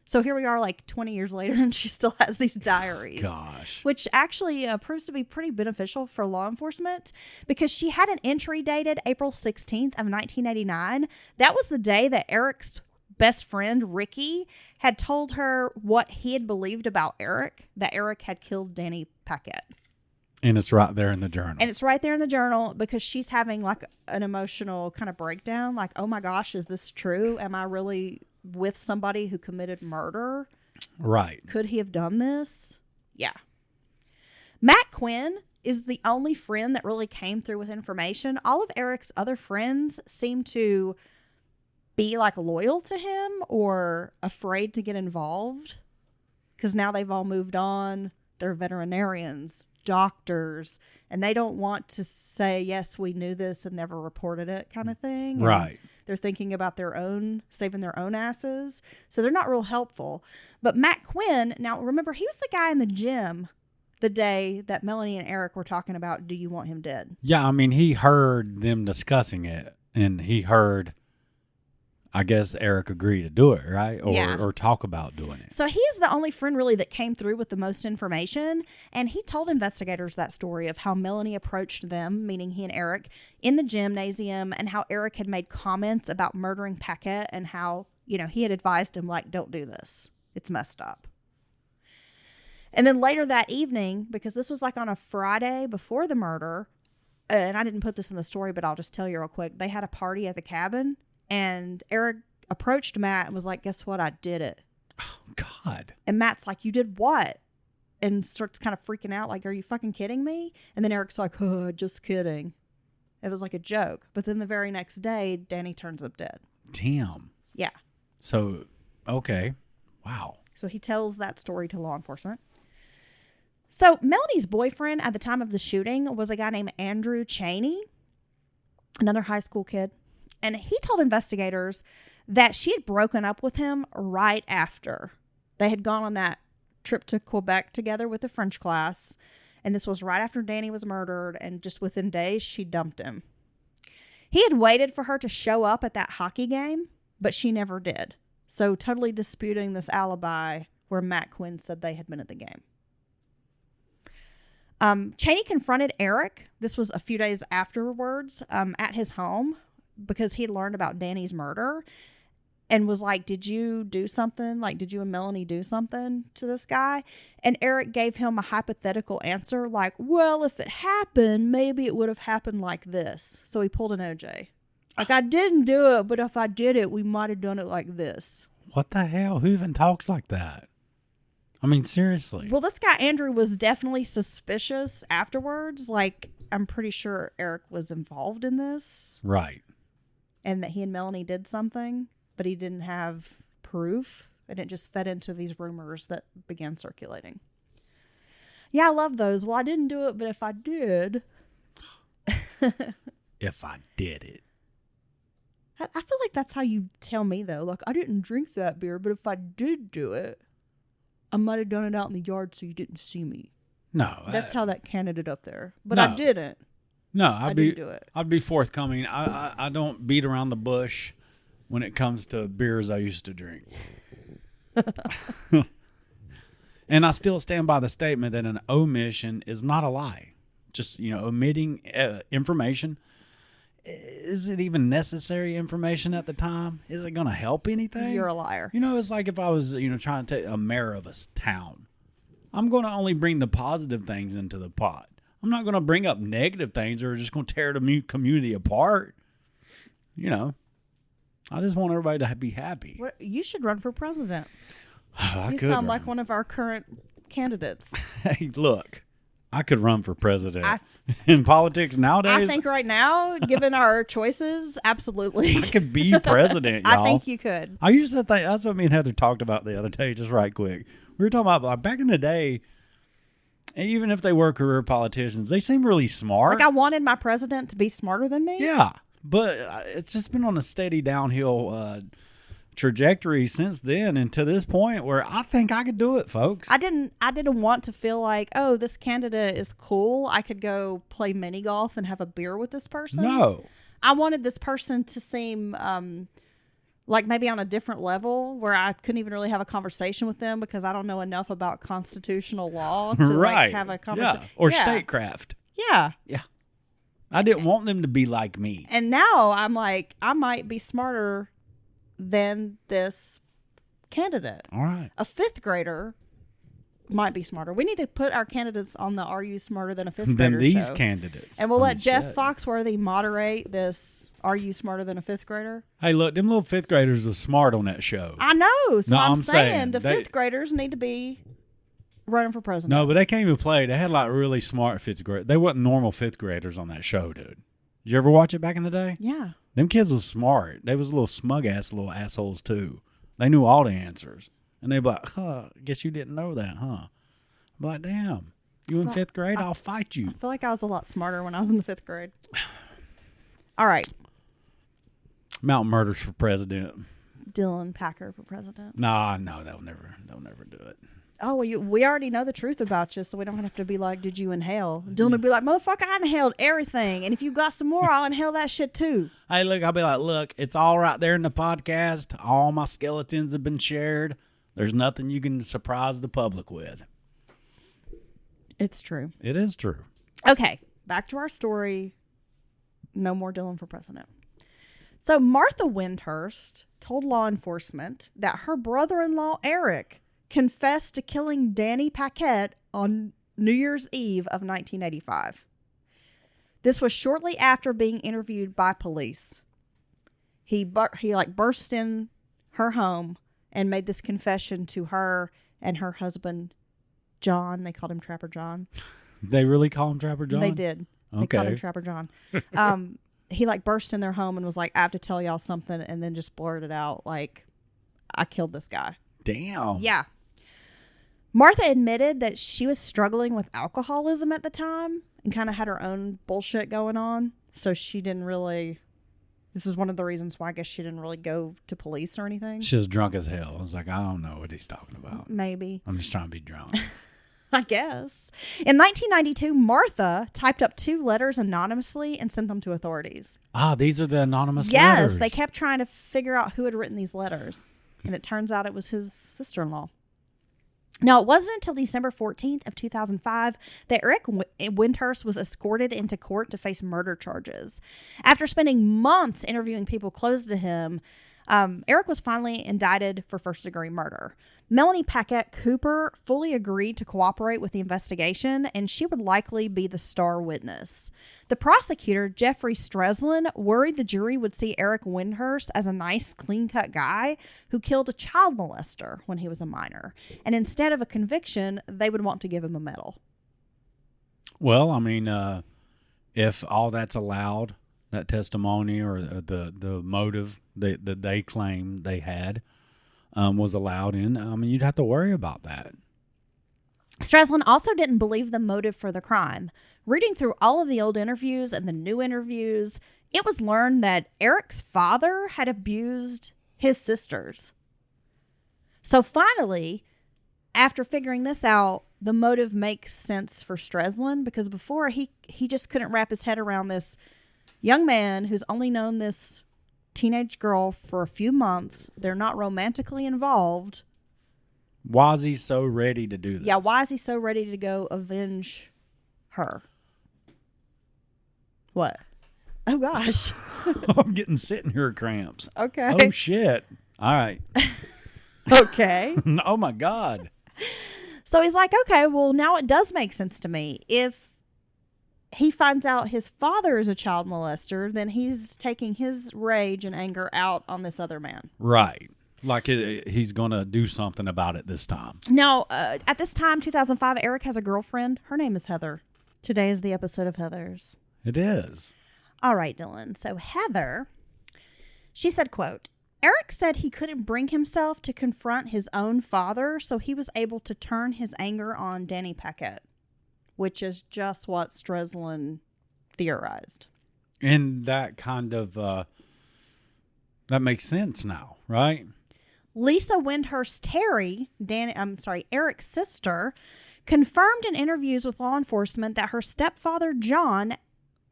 So here we are like 20 years later and she still has these diaries. Gosh. Which actually proves to be pretty beneficial for law enforcement because she had an entry dated April 16th of 1989. That was the day that Eric's best friend, Ricky, had told her what he had believed about Eric, that Eric had killed Danny Paquette. And it's right there in the journal. And it's right there in the journal because she's having like an emotional kind of breakdown. Like, oh my gosh, is this true? Am I really with somebody who committed murder? Right. Could he have done this? Yeah. Matt Quinn is the only friend that really came through with information. All of Eric's other friends seem to be like loyal to him or afraid to get involved because now they've all moved on. They're veterinarians, doctors, and they don't want to say, yes, we knew this and never reported it kind of thing. Right. And they're thinking about saving their own asses. So they're not real helpful. But Matt Quinn, now remember, he was the guy in the gym the day that Melanie and Eric were talking about, do you want him dead? Yeah, I mean, he heard them discussing it, and he heard, I guess, Eric agree to do it, right? Or talk about doing it. So he's the only friend really that came through with the most information. And he told investigators that story of how Melanie approached them, meaning he and Eric, in the gymnasium and how Eric had made comments about murdering Paquette and how, he had advised him, like, don't do this. It's messed up. And then later that evening, because this was like on a Friday before the murder, and I didn't put this in the story, but I'll just tell you real quick. They had a party at the cabin. And Eric approached Matt and was like, guess what? I did it. Oh, God. And Matt's like, you did what? And starts kind of freaking out. Like, are you fucking kidding me? And then Eric's like, oh, just kidding. It was like a joke. But then the very next day, Danny turns up dead. Damn. Yeah. So, okay. Wow. So he tells that story to law enforcement. So Melanie's boyfriend at the time of the shooting was a guy named Andrew Cheney, another high school kid. And he told investigators that she had broken up with him right after they had gone on that trip to Quebec together with a French class. And this was right after Danny was murdered. And just within days, she dumped him. He had waited for her to show up at that hockey game, but she never did. So totally disputing this alibi where Matt Quinn said they had been at the game. Cheney confronted Eric. This was a few days afterwards at his home because he had learned about Danny's murder and was like, did you do something? Like, did you and Melanie do something to this guy? And Eric gave him a hypothetical answer like, well, if it happened, maybe it would have happened like this. So he pulled an OJ. Like, I didn't do it, but if I did it, we might have done it like this. What the hell? Who even talks like that? I mean, seriously. Well, this guy, Andrew, was definitely suspicious afterwards. Like, I'm pretty sure Eric was involved in this. Right. And that he and Melanie did something, but he didn't have proof. And it just fed into these rumors that began circulating. Yeah, I love those. Well, I didn't do it, but if I did. If I did it. I feel like that's how you tell me, though. Like, I didn't drink that beer, but if I did do it, I might have done it out in the yard so you didn't see me. No. That's how that candidate up there. But No. I didn't. No, I didn't do it. I'd be forthcoming. I don't beat around the bush when it comes to beers I used to drink. And I still stand by the statement that an omission is not a lie. Just, omitting information. Is it even necessary information at the time? Is it going to help anything? You're a liar. It's like if I was, trying to take a mayor of a town. I'm going to only bring the positive things into the pot. I'm not going to bring up negative things or just going to tear the community apart. I just want everybody to be happy. You should run for president. You sound like one of our current candidates. Hey, look. I could run for president. In politics nowadays, I think right now, given our choices, absolutely. I could be president, y'all. I think you could. I used to think, that's what me and Heather talked about the other day, just right quick. We were talking about, like, back in the day, even if they were career politicians, they seem really smart. Like, I wanted my president to be smarter than me. Yeah, but it's just been on a steady downhill trajectory since then and to this point where I think I could do it, folks. I didn't want to feel like, oh, this candidate is cool. I could go play mini golf and have a beer with this person. No. I wanted this person to seem like maybe on a different level where I couldn't even really have a conversation with them because I don't know enough about constitutional law to like have a conversation. Yeah. Or statecraft. Yeah. Yeah. I didn't want them to be like me. And now I'm like, I might be smarter than this candidate. All right. A fifth grader might be smarter. We need to put our candidates on the Are You Smarter Than a Fifth Grader Than these show. candidates. And we'll let Jeff Foxworthy moderate this Are You Smarter Than a Fifth Grader? Hey, look, them little fifth graders was smart on that show. I know. So No, I'm I'm saying saying the fifth graders need to be running for president. No, but they can't even play. They had like really smart fifth graders. They wasn't normal fifth graders on that show, dude. Did you ever watch it back in the day? Yeah. Them kids was smart. They was little smug-ass little assholes, too. They knew all the answers. And they'd be like, guess you didn't know that, huh? I'm like, damn, you in fifth grade? I'll fight you. I feel like I was a lot smarter when I was in the fifth grade. All right. Mountain Murders for president. Dylan Packer for president. No, they'll never do it. Oh, well, we already know the truth about you, so we don't have to be like, did you inhale? Dylan would be like, motherfucker, I inhaled everything. And if you got some more, I'll inhale that shit too. Hey, look, I'll be like, look, it's all right there in the podcast. All my skeletons have been shared. There's nothing you can surprise the public with. It's true. It is true. Okay, back to our story. No more Dylan for president. So Martha Windhurst told law enforcement that her brother-in-law, Eric, confessed to killing Danny Paquette on New Year's Eve of 1985. This was shortly after being interviewed by police. He burst in her home and made this confession to her and her husband, John. They called him Trapper John. They really call him Trapper John? They did. They Okay. called him Trapper John. He burst in their home and was like, I have to tell y'all something, and then just blurted out like, I killed this guy. Damn. Yeah. Martha admitted that she was struggling with alcoholism at the time and kind of had her own bullshit going on. So she didn't really This is one of the reasons why I guess she didn't really go to police or anything. She was drunk as hell. I was like, I don't know what he's talking about. Maybe. I'm just trying to be drunk. I guess. In 1992, Martha typed up 2 letters anonymously and sent them to authorities. These are the anonymous Yes, letters. they kept trying to figure out who had written these letters. And it turns out it was his sister-in-law. Now, it wasn't until December 14th of 2005 that Eric Windhurst was escorted into court to face murder charges. After spending months interviewing people close to him, Eric was finally indicted for first-degree murder. Melanie Paquette Cooper fully agreed to cooperate with the investigation, and she would likely be the star witness. The prosecutor, Jeffrey Streslin, worried the jury would see Eric Windhurst as a nice, clean-cut guy who killed a child molester when he was a minor. And instead of a conviction, they would want to give him a medal. Well, I mean, if all that's allowed, that testimony or the motive that they claim they had was allowed in, I mean, you'd have to worry about that. Streslin also didn't believe the motive for the crime. Reading through all of the old interviews and the new interviews, it was learned that Eric's father had abused his sisters. So finally, after figuring this out, the motive makes sense for Streslin, because before he just couldn't wrap his head around this young man who's only known this teenage girl for a few months. They're not romantically involved. Why is he so ready to do this? Yeah, why is he so ready to go avenge her? What? Oh, gosh. I'm getting sitting here cramps. Okay. Oh, shit. All right. Okay. Oh, my God. So he's like, okay, well, now it does make sense to me. If he finds out his father is a child molester, then he's taking his rage and anger out on this other man. Right. Like he's going to do something about it this time. Now, at this time, 2005, Eric has a girlfriend. Her name is Heather. Today is the episode of Heather's. It is. All right, Dylan. So Heather, she said, quote, Eric said he couldn't bring himself to confront his own father, so he was able to turn his anger on Danny Paquette, which is just what Streslin theorized. And that kind of, that makes sense now, right? Lisa Windhurst Terry, Eric's sister, confirmed in interviews with law enforcement that her stepfather, John,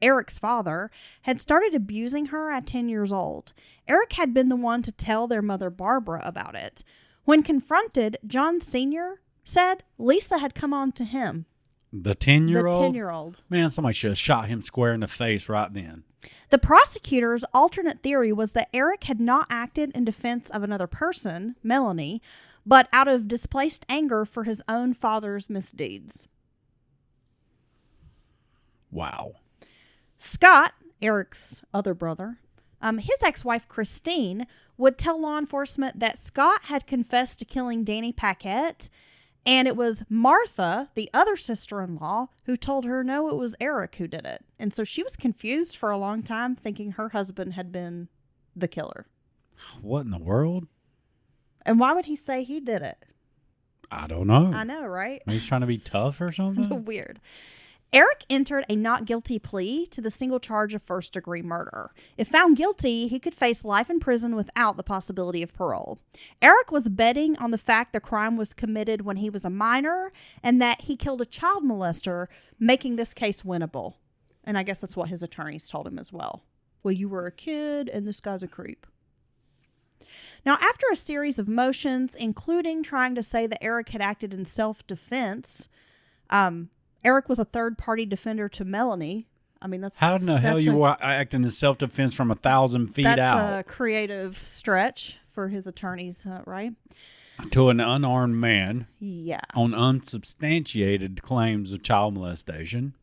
Eric's father, had started abusing her at 10 years old. Eric had been the one to tell their mother, Barbara, about it. When confronted, John Sr. said Lisa had come on to him. The 10-year-old? The 10-year-old. Man, somebody should have shot him square in the face right then. The prosecutor's alternate theory was that Eric had not acted in defense of another person, Melanie, but out of displaced anger for his own father's misdeeds. Wow. Scott, Eric's other brother, his ex-wife Christine would tell law enforcement that Scott had confessed to killing Danny Paquette, and it was Martha, the other sister-in-law, who told her no, it was Eric who did it. And so she was confused for a long time, thinking her husband had been the killer. What in the world? And why would he say he did it? I don't know. I know, right? He's trying to be tough or something? Weird. Eric entered a not guilty plea to the single charge of first-degree murder. If found guilty, he could face life in prison without the possibility of parole. Eric was betting on the fact the crime was committed when he was a minor and that he killed a child molester, making this case winnable. And I guess that's what his attorneys told him as well. Well, you were a kid and this guy's a creep. Now, after a series of motions, including trying to say that Eric had acted in self-defense, Eric was a third-party defender to Melanie. I mean, that's... How in the hell you acting in self-defense from 1,000 feet out? That's a creative stretch for his attorneys, right? To an unarmed man. Yeah. On unsubstantiated claims of child molestation.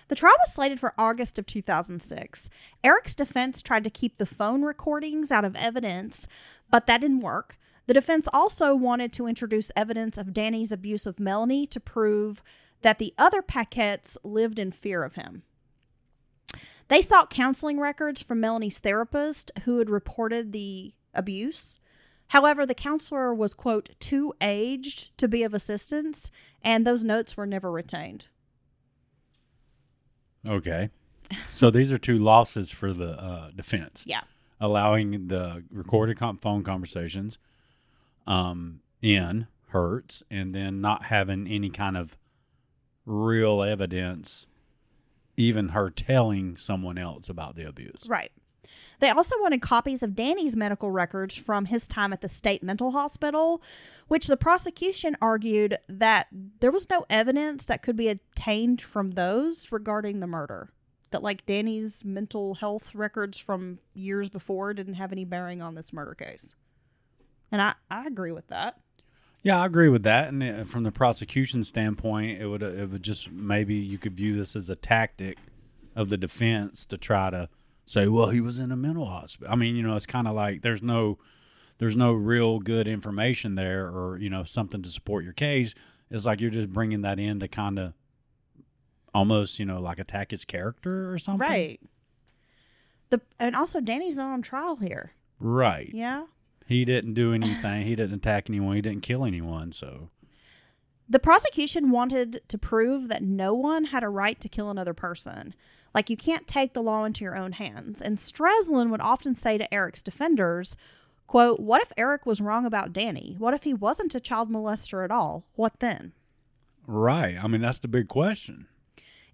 The trial was slated for August of 2006. Eric's defense tried to keep the phone recordings out of evidence, but that didn't work. The defense also wanted to introduce evidence of Danny's abuse of Melanie to prove that the other Paquettes lived in fear of him. They sought counseling records from Melanie's therapist who had reported the abuse. However, the counselor was, quote, too aged to be of assistance, and those notes were never retained. Okay. So these are 2 losses for the defense. Yeah. Allowing the recorded phone conversations in hurts, and then not having any kind of real evidence, even her telling someone else about the abuse. Right. They also wanted copies of Danny's medical records from his time at the state mental hospital, which the prosecution argued that there was no evidence that could be obtained from those regarding the murder. That, like, Danny's mental health records from years before didn't have any bearing on this murder case. And I agree with that. Yeah, I agree with that. And from the prosecution standpoint, it would just, maybe you could view this as a tactic of the defense to try to say, well, he was in a mental hospital. I mean, it's kind of like there's no real good information there, or, something to support your case. It's like you're just bringing that in to kind of almost, like attack his character or something. Right. And also, Danny's not on trial here. Right. Yeah. He didn't do anything. He didn't attack anyone. He didn't kill anyone. So the prosecution wanted to prove that no one had a right to kill another person. Like, you can't take the law into your own hands. And Streseland would often say to Eric's defenders, quote, what if Eric was wrong about Danny? What if he wasn't a child molester at all? What then? Right. I mean, that's the big question.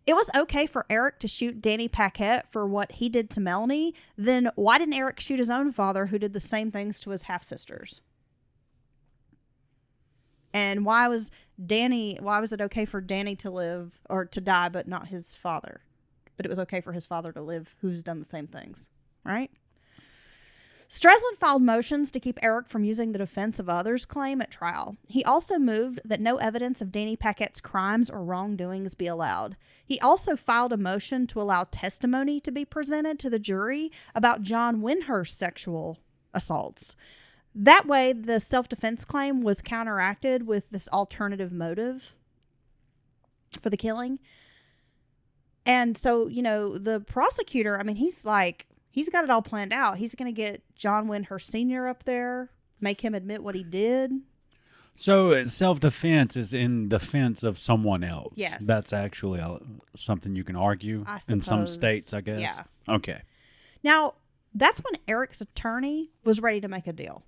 It was okay for Eric to shoot Danny Paquette for what he did to Melanie. Then why didn't Eric shoot his own father, who did the same things to his half-sisters? And why was it okay for Danny to live or to die, but not his father? But it was okay for his father to live, who's done the same things, right? Streseland filed motions to keep Eric from using the defense of others' claim at trial. He also moved that no evidence of Danny Paquette's crimes or wrongdoings be allowed. He also filed a motion to allow testimony to be presented to the jury about John Windhurst's sexual assaults. That way, the self-defense claim was counteracted with this alternative motive for the killing. And so, the prosecutor, I mean, he's got it all planned out. He's going to get John Windhurst Sr. up there, make him admit what he did. So self-defense is in defense of someone else. Yes. That's actually something you can argue I in some suppose. states, I guess. Yeah. Okay. Now, that's when Eric's attorney was ready to make a deal.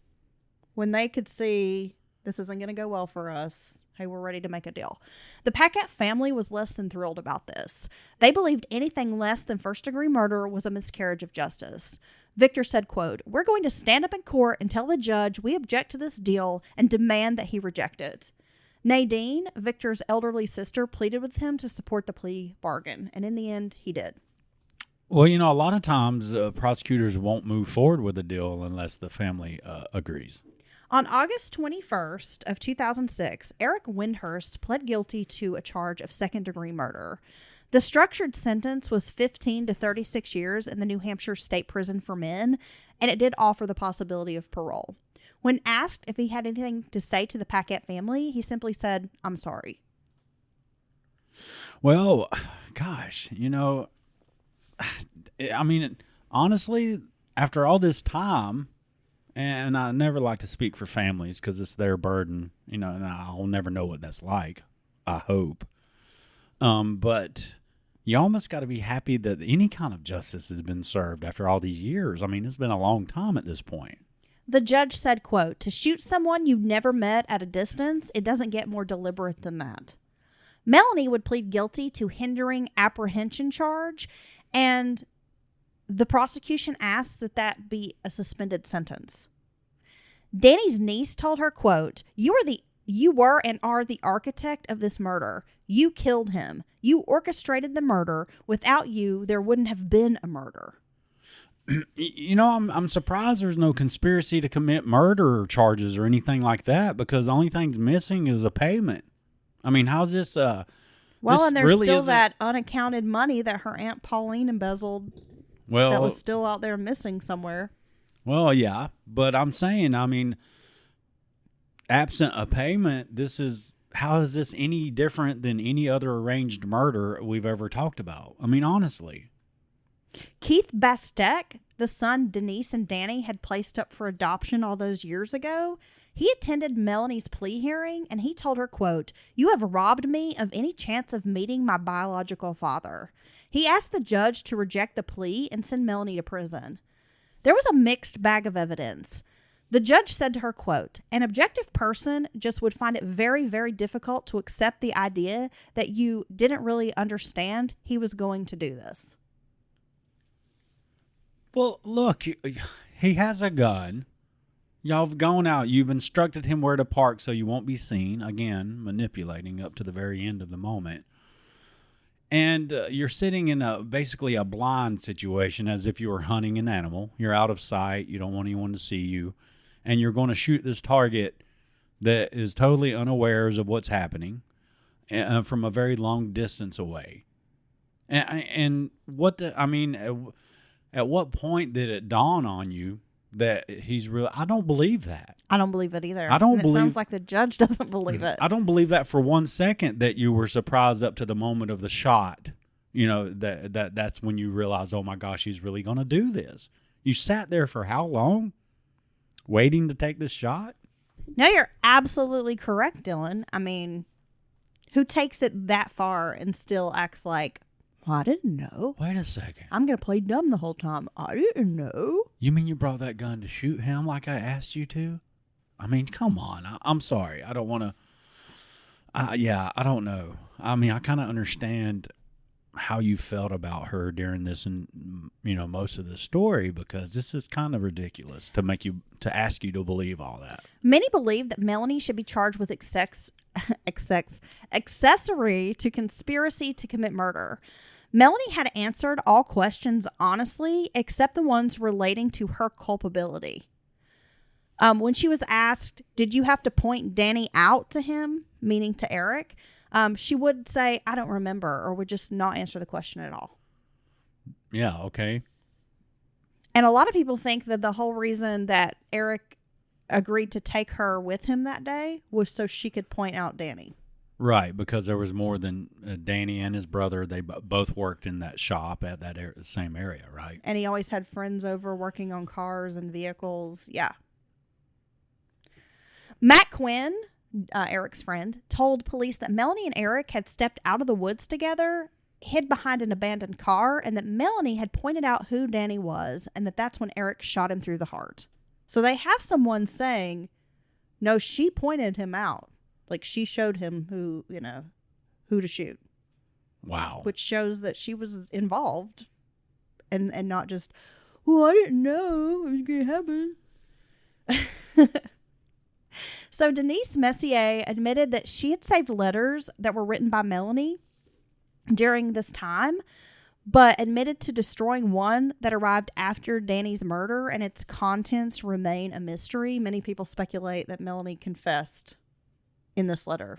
When they could see this isn't going to go well for us, hey, we're ready to make a deal. The Paquette family was less than thrilled about this. They believed anything less than first-degree murder was a miscarriage of justice. Victor said, quote, we're going to stand up in court and tell the judge we object to this deal and demand that he reject it. Nadine, Victor's elderly sister, pleaded with him to support the plea bargain, and in the end, he did. Well, a lot of times prosecutors won't move forward with a deal unless the family agrees. On August 21st of 2006, Eric Windhurst pled guilty to a charge of second-degree murder. The structured sentence was 15 to 36 years in the New Hampshire State Prison for Men, and it did offer the possibility of parole. When asked if he had anything to say to the Paquette family, he simply said, I'm sorry. Well, gosh, I mean, honestly, after all this time, and I never like to speak for families because it's their burden, and I'll never know what that's like, I hope. But you almost got to be happy that any kind of justice has been served after all these years. I mean, it's been a long time at this point. The judge said, quote, to shoot someone you've never met at a distance, it doesn't get more deliberate than that. Melanie would plead guilty to hindering apprehension charge, and the prosecution asked that be a suspended sentence. Danny's niece told her, quote, you were and are the architect of this murder. You killed him. You orchestrated the murder. Without you, there wouldn't have been a murder. I'm surprised there's no conspiracy to commit murder charges or anything like that, because the only thing's missing is a payment. I mean, how's this? Well, this and there's really still isn't- that unaccounted money that her Aunt Pauline embezzled that was still out there missing somewhere. Well, yeah, but I'm saying, I mean, absent a payment, how is this any different than any other arranged murder we've ever talked about? I mean, honestly. Keith Bastek, the son Denise and Danny had placed up for adoption all those years ago, he attended Melanie's plea hearing, and he told her, quote, you have robbed me of any chance of meeting my biological father. He asked the judge to reject the plea and send Melanie to prison. There was a mixed bag of evidence. The judge said to her, quote, "An objective person just would find it very, very difficult to accept the idea that you didn't really understand he was going to do this." Well, look, he has a gun. Y'all have gone out. You've instructed him where to park so you won't be seen. Again, manipulating up to the very end of the moment. And you're sitting in basically a blind situation, as if you were hunting an animal. You're out of sight. You don't want anyone to see you. And you're going to shoot this target that is totally unawares of what's happening from a very long distance away. And at what point did it dawn on you that he's really... I don't believe that. I don't believe it either. I don't believe... It sounds like the judge doesn't believe it. I don't believe that for 1 second, that you were surprised up to the moment of the shot. You know, that's when you realize, oh my gosh, he's really going to do this. You sat there for how long? Waiting to take this shot? No, you're absolutely correct, Dylan. I mean, who takes it that far and still acts like, I didn't know. Wait a second. I'm going to play dumb the whole time. I didn't know. You mean you brought that gun to shoot him like I asked you to? I mean, come on. I'm sorry. I don't want to. I don't know. I mean, I kind of understand how you felt about her during this and, most of the story, because this is kind of ridiculous to ask you to believe all that. Many believe that Melanie should be charged with accessory to conspiracy to commit murder. Melanie had answered all questions honestly, except the ones relating to her culpability. When she was asked, did you have to point Danny out to him, meaning to Eric, she would say, I don't remember, or would just not answer the question at all. Yeah, okay. And a lot of people think that the whole reason that Eric agreed to take her with him that day was so she could point out Danny. Right, because there was more than Danny and his brother. They both worked in that shop at that same area, right? And he always had friends over working on cars and vehicles. Yeah. Matt Quinn, Eric's friend, told police that Melanie and Eric had stepped out of the woods together, hid behind an abandoned car, and that Melanie had pointed out who Danny was, and that's when Eric shot him through the heart. So they have someone saying, no, she pointed him out. Like, she showed him who to shoot. Wow. Which shows that she was involved and not just, well, I didn't know it was going to happen. So Denise Messier admitted that she had saved letters that were written by Melanie during this time, but admitted to destroying one that arrived after Danny's murder, and its contents remain a mystery. Many people speculate that Melanie confessed in this letter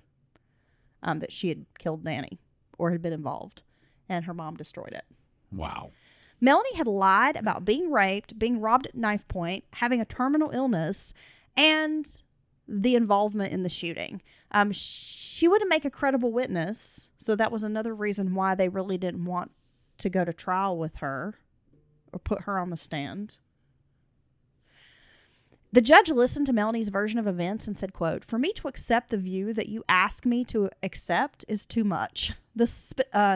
that she had killed Danny or had been involved, and her mom destroyed it. Wow. Melanie had lied about being raped, being robbed at knife point, having a terminal illness, and the involvement in the shooting. She wouldn't make a credible witness, so that was another reason why they really didn't want to go to trial with her or put her on the stand. The judge listened to Melanie's version of events and said, quote, "For me to accept the view that you ask me to accept is too much." The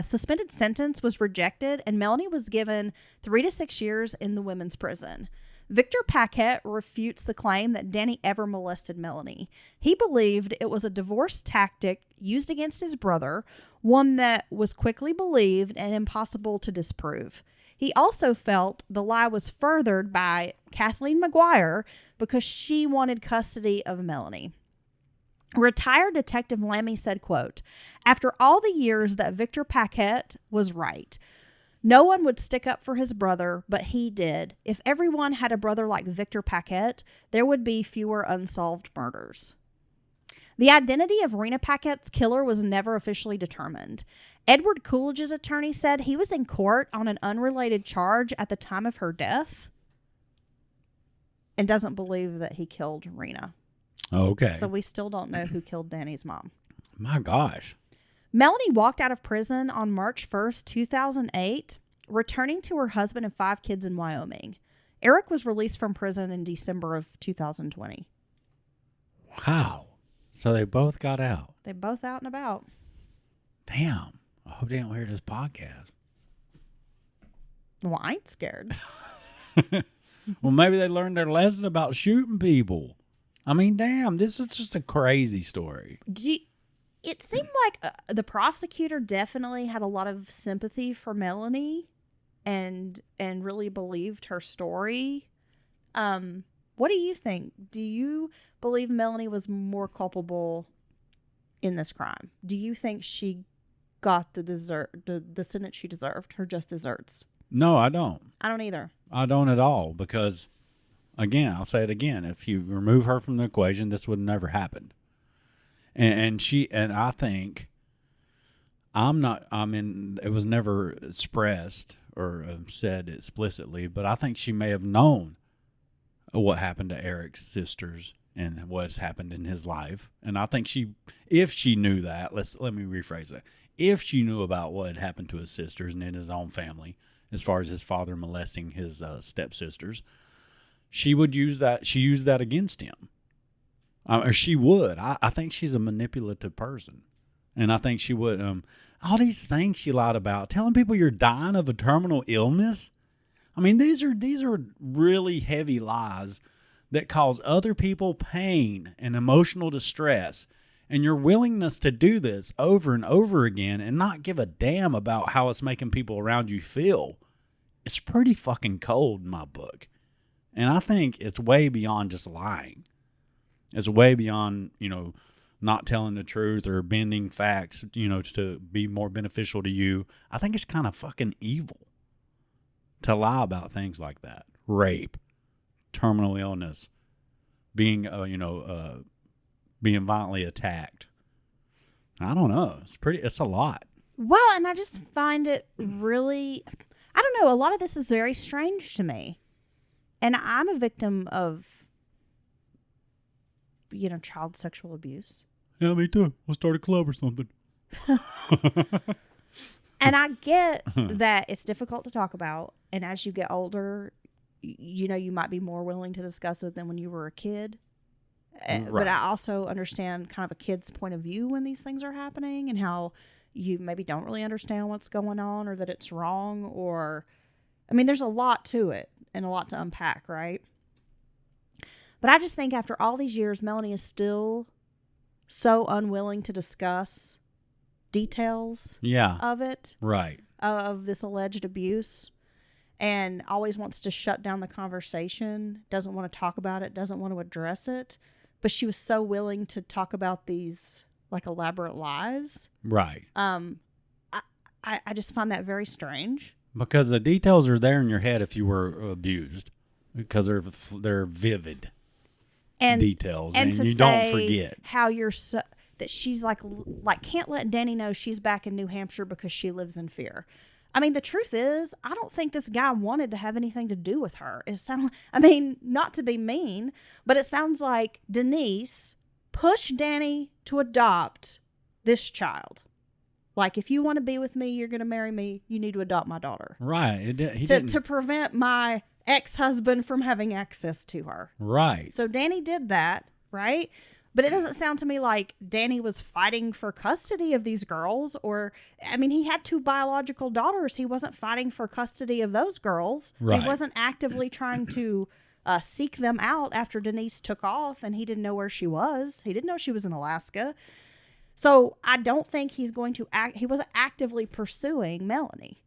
suspended sentence was rejected, and Melanie was given 3 to 6 years in the women's prison. Victor Paquette refutes the claim that Danny ever molested Melanie. He believed it was a divorce tactic used against his brother, one that was quickly believed and impossible to disprove. He also felt the lie was furthered by Kathleen McGuire because she wanted custody of Melanie. Retired Detective Lammy said, quote, "After all the years that Victor Paquette was right. No one would stick up for his brother, but he did. If everyone had a brother like Victor Paquette, there would be fewer unsolved murders." The identity of Rena Paquette's killer was never officially determined. Edward Coolidge's attorney said he was in court on an unrelated charge at the time of her death and doesn't believe that he killed Rena. Okay. So we still don't know who killed Danny's mom. My gosh. Melanie walked out of prison on March 1st, 2008, returning to her husband and 5 kids in Wyoming. Eric was released from prison in December of 2020. Wow. So they both got out. They're both out and about. Damn. I hope they don't hear this podcast. Well, I ain't scared. Well, maybe they learned their lesson about shooting people. I mean, damn, this is just a crazy story. It seemed like the prosecutor definitely had a lot of sympathy for Melanie and really believed her story. What do you think? Do you believe Melanie was more culpable in this crime? Do you think she got the sentence she deserved, her just desserts? No, I don't. I don't either. I don't at all, because, again, I'll say it again. If you remove her from the equation, this would never happen. And I think it was never expressed or said explicitly, but I think she may have known what happened to Eric's sisters and what's happened in his life. And I think if she knew that, let me rephrase that. If she knew about what had happened to his sisters and in his own family, as far as his father molesting his stepsisters, she would use that. She used that against him. Or she would. I think she's a manipulative person. And I think she would. All these things she lied about, telling people you're dying of a terminal illness. I mean, these are really heavy lies that cause other people pain and emotional distress. And your willingness to do this over and over again and not give a damn about how it's making people around you feel, it's pretty fucking cold in my book. And I think it's way beyond just lying. It's way beyond, not telling the truth or bending facts, to be more beneficial to you. I think it's kind of fucking evil to lie about things like that. Rape, terminal illness, being violently attacked. I don't know. It's a lot. Well, and I just find it really, I don't know, a lot of this is very strange to me. And I'm a victim of, child sexual abuse. Yeah, me too. We'll start a club or something. And I get that it's difficult to talk about. And as you get older, you might be more willing to discuss it than when you were a kid. Right. But I also understand kind of a kid's point of view when these things are happening and how you maybe don't really understand what's going on or that it's wrong there's a lot to it and a lot to unpack, right? But I just think after all these years, Melanie is still so unwilling to discuss details of it. Right. Of this alleged abuse. And always wants to shut down the conversation, doesn't want to talk about it, doesn't want to address it. But she was so willing to talk about these elaborate lies. Right. I just find that very strange. Because the details are there in your head if you were abused. Because they're vivid details. And you don't forget. How you're that she's like can't let Danny know she's back in New Hampshire because she lives in fear. I mean, the truth is, I don't think this guy wanted to have anything to do with her. Not to be mean, but it sounds like Denise pushed Danny to adopt this child. Like, if you want to be with me, you're going to marry me, you need to adopt my daughter. Right. To prevent my ex-husband from having access to her. Right. So Danny did that, right? But it doesn't sound to me like Danny was fighting for custody of these girls he had 2 biological daughters. He wasn't fighting for custody of those girls. Right. He wasn't actively trying to seek them out after Denise took off and he didn't know where she was. He didn't know she was in Alaska. So I don't think he wasn't actively pursuing Melanie.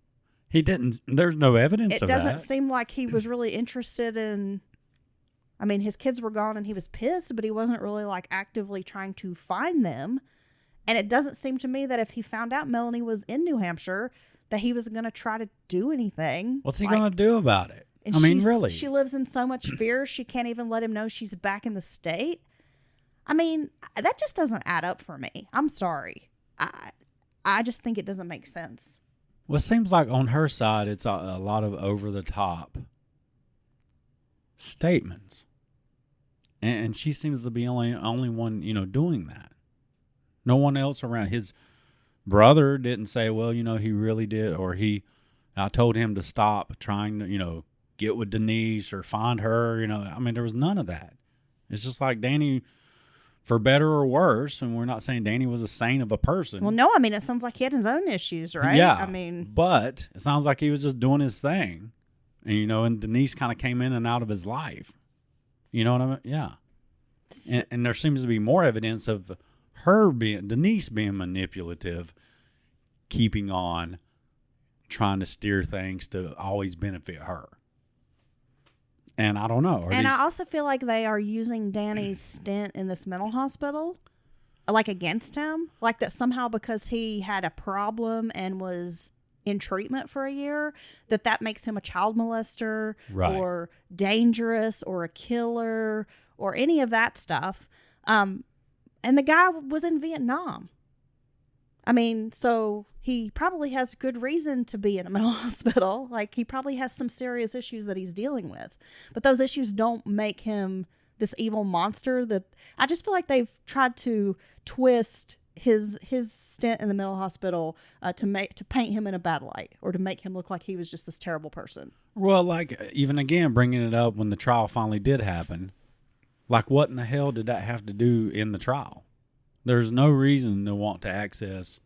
He didn't, there's no evidence of that. It doesn't seem like he was really interested in... his kids were gone and he was pissed, but he wasn't really actively trying to find them. And it doesn't seem to me that if he found out Melanie was in New Hampshire, that he was going to try to do anything. What's he going to do about it? And really? She lives in so much fear, she can't even let him know she's back in the state. That just doesn't add up for me. I'm sorry. I just think it doesn't make sense. Well, it seems like on her side, it's a lot of over-the-top statements. And she seems to be only one, doing that. No one else around. His brother didn't say, well, he really did, or I told him to stop trying to, get with Denise or find her, there was none of that. It's just like Danny for better or worse. And we're not saying Danny was a saint of a person. Well, no, I mean, it sounds like he had his own issues, right? Yeah. I mean, but it sounds like he was just doing his thing. And, you know, and Denise kind of came in and out of his life. You know what I mean? Yeah. And there seems to be more evidence of Denise being manipulative, keeping on, trying to steer things to always benefit her. And I don't know. And I also feel like they are using Danny's stint in this mental hospital, like, against him. Like, that somehow because he had a problem and was in treatment for a year, that makes him a child molester, right, or dangerous, or a killer, or any of that stuff. And the guy was in Vietnam. I mean, so he probably has good reason to be in a mental hospital. Like, he probably has some serious issues that he's dealing with. But those issues don't make him this evil monster. That I just feel like they've tried to twist his stint in the mental hospital to paint him in a bad light, or to make him look like he was just this terrible person. Well, like, even again, bringing it up when the trial finally did happen, like, what in the hell did that have to do in the trial? There's no reason to want to access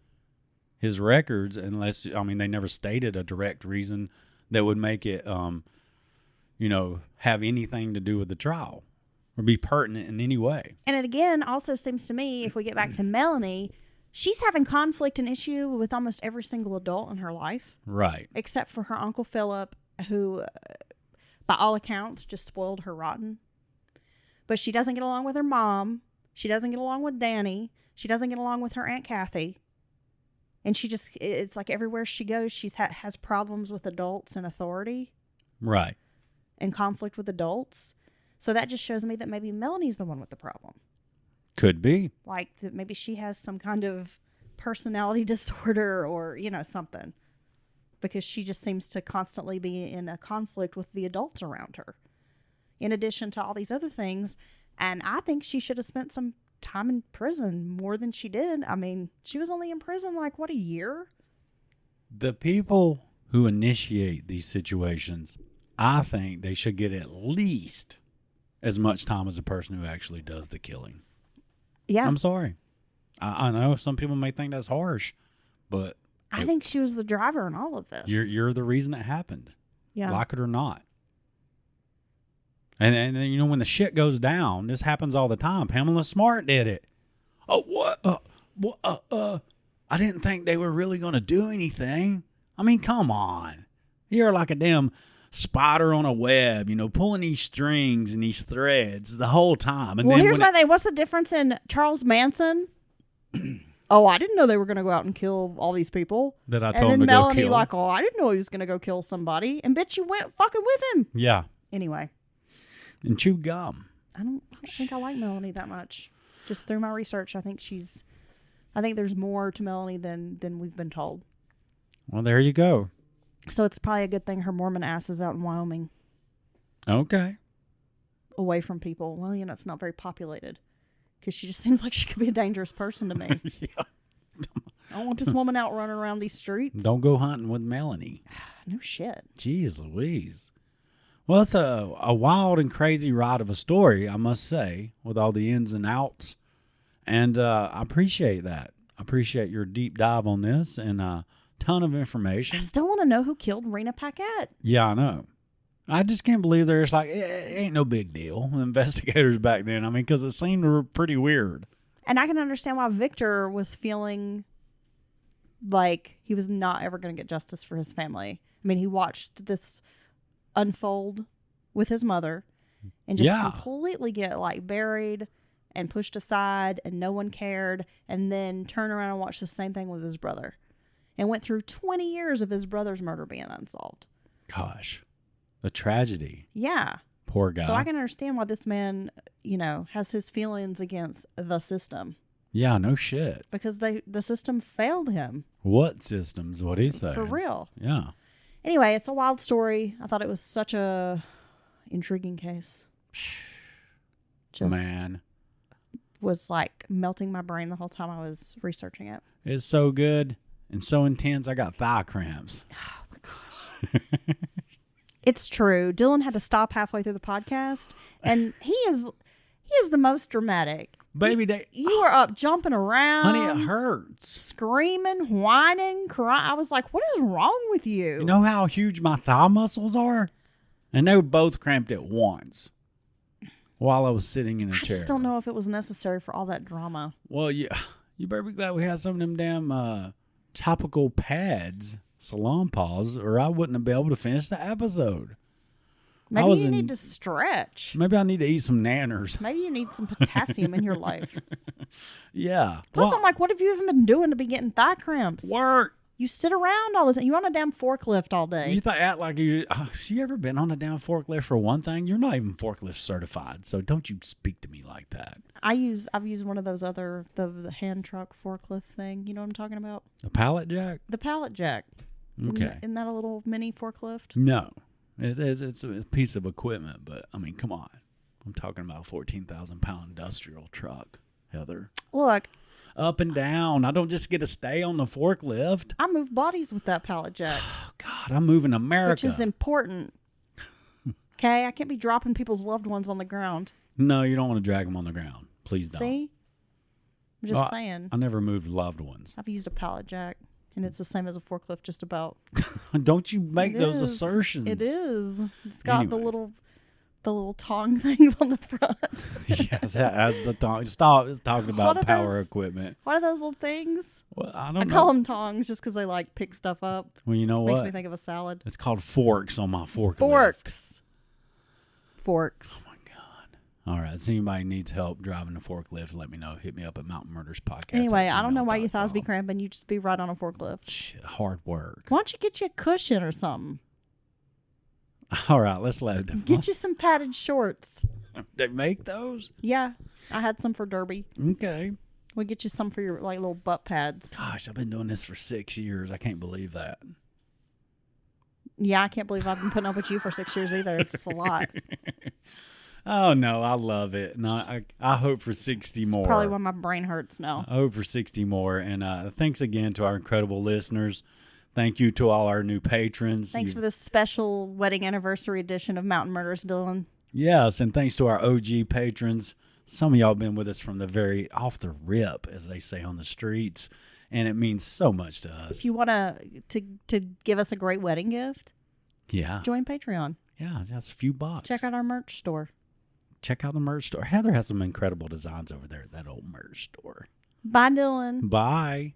his records unless, I mean, they never stated a direct reason that would make it, you know, have anything to do with the trial or be pertinent in any way. And it again also seems to me, if we get back to Melanie, she's having conflict and issue with almost every single adult in her life. Right. Except for her Uncle Philip, who, by all accounts, just spoiled her rotten. But she doesn't get along with her mom. She doesn't get along with Danny. She doesn't get along with her Aunt Kathy. And she just, it's like everywhere she goes, she's has problems with adults and authority. Right. And conflict with adults. So that just shows me that maybe Melanie's the one with the problem. Could be. Like, that maybe she has some kind of personality disorder, or, you know, something. Because she just seems to constantly be in a conflict with the adults around her. In addition to all these other things. And I think she should have spent some time in prison more than she did. I mean, she was only in prison like, what, a year? The people who initiate these situations, I think they should get at least as much time as the person who actually does the killing. Yeah. I'm sorry. I know some people may think that's harsh, but I think she was the driver in all of this. You're the reason it happened. Yeah. Like it or not. And then, you know, when the shit goes down, this happens all the time. Pamela Smart did it. Oh, what? I didn't think they were really going to do anything. I mean, come on. You're like a damn spider on a web, you know, pulling these strings and these threads the whole time. And well, then here's my thing. What's the difference in Charles Manson? Oh, I didn't know they were going to go out and kill all these people. That I and told then him to Melanie, go kill. like, oh, I didn't know he was going to go kill somebody. And bitch, you went fucking with him. Yeah. Anyway. And chew gum. I don't think I like Melanie that much. Just through my research, I think there's more to Melanie than we've been told. Well, there you go. So it's probably a good thing her Mormon ass is out in Wyoming. Okay. Away from people. Well, you know, it's not very populated. Because she just seems like she could be a dangerous person to me. Yeah. I don't want this woman out running around these streets. Don't go hunting with Melanie. No shit. Jeez Louise. Well, it's a wild and crazy ride of a story, I must say, with all the ins and outs. And I appreciate that. I appreciate your deep dive on this and a ton of information. I still want to know who killed Rena Paquette. Yeah, I know. I just can't believe they're just like, it ain't no big deal. The investigators back then, I mean, because it seemed pretty weird. And I can understand why Victor was feeling like he was not ever going to get justice for his family. I mean, he watched this unfold with his mother and just completely get like buried and pushed aside and no one cared, and then turn around and watch the same thing with his brother and went through 20 years of his brother's murder being unsolved. Gosh, the tragedy. Yeah. Poor guy. So I can understand why this man, you know, has his feelings against the system. Yeah, no shit. Because the system failed him. What systems? What he say? For real. Yeah. Anyway, it's a wild story. I thought it was such a intriguing case. Just Man. was like melting my brain the whole time I was researching it. It's so good and so intense. I got thigh cramps. Oh my gosh. It's true. Dylan had to stop halfway through the podcast, and he is the most dramatic. Baby, You were up jumping around. honey, it hurts. Screaming, whining, crying. I was like, what is wrong with you? You know how huge my thigh muscles are? And they were both cramped at once while I was sitting in a chair. I just don't know if it was necessary for all that drama. Well, you better be glad we had some of them damn topical pads, salon paws, or I wouldn't have been able to finish the episode. Maybe you need to stretch. Maybe I need to eat some nanners. Maybe you need some potassium in your life. Yeah. Plus, I'm like, what have you even been doing to be getting thigh cramps? Work. You sit around all the time. You're on a damn forklift all day. You act like you ever been on a damn forklift for one thing? You're not even forklift certified, so don't you speak to me like that. I've used one of those other the hand truck forklift thing. You know what I'm talking about? A pallet jack? The pallet jack. Okay. Isn't that a little mini forklift? No. It's a piece of equipment, but I mean, come on. I'm talking about a 14,000-pound industrial truck, Heather. Look, Up and down. I don't just get to stay on the forklift. I move bodies with that pallet jack, Oh, God, I'm moving America. which is important. Okay, I can't be dropping people's loved ones on the ground. No, you don't want to drag them on the ground. Please don't. See? I'm just saying. I never moved loved ones. I've used a pallet jack, and it's the same as a forklift, just about. Don't you make It those is. assertions. It is. It's got Anyway. the little tong things on the front. Yes, as the tongue. Stop talking What about are power those? equipment. What are those little things? Well, I I don't know. call them tongs just because they like pick stuff up. Well, you know Makes what? me think of a salad. It's called forks on my forklift. Forks. Oh my God. All right. So anybody needs help driving a forklift, let me know. Hit me up at Mountain Murders Podcast. Anyway, I don't know why your thighs be cramping. You just be right on a forklift. Shit, hard work. Why don't you get you a cushion or something? All right, let's load. Get you some padded shorts. They make those? Yeah, I had some for Derby. Okay. We'll get you some for your like little butt pads. Gosh, I've been doing this for 6 years. I can't believe that. Yeah, I can't believe I've been putting up with you for 6 years either. It's a lot. Oh no, I love it. No, I hope for 60 It's more. probably why my brain hurts now. I hope for 60 more. And thanks again to our incredible listeners. Thank you to all our new patrons. Thanks for this special wedding anniversary edition of Mountain Murders, Dylan. Yes, and thanks to our OG patrons. Some of y'all have been with us from the very off the rip, as they say on the streets, and it means so much to us. If you want to give us a great wedding gift, Yeah. join Patreon. Yeah, that's a few bucks. Check out our merch store. Check out the merch store. Heather has some incredible designs over there at that old merch store. Bye, Dylan. Bye.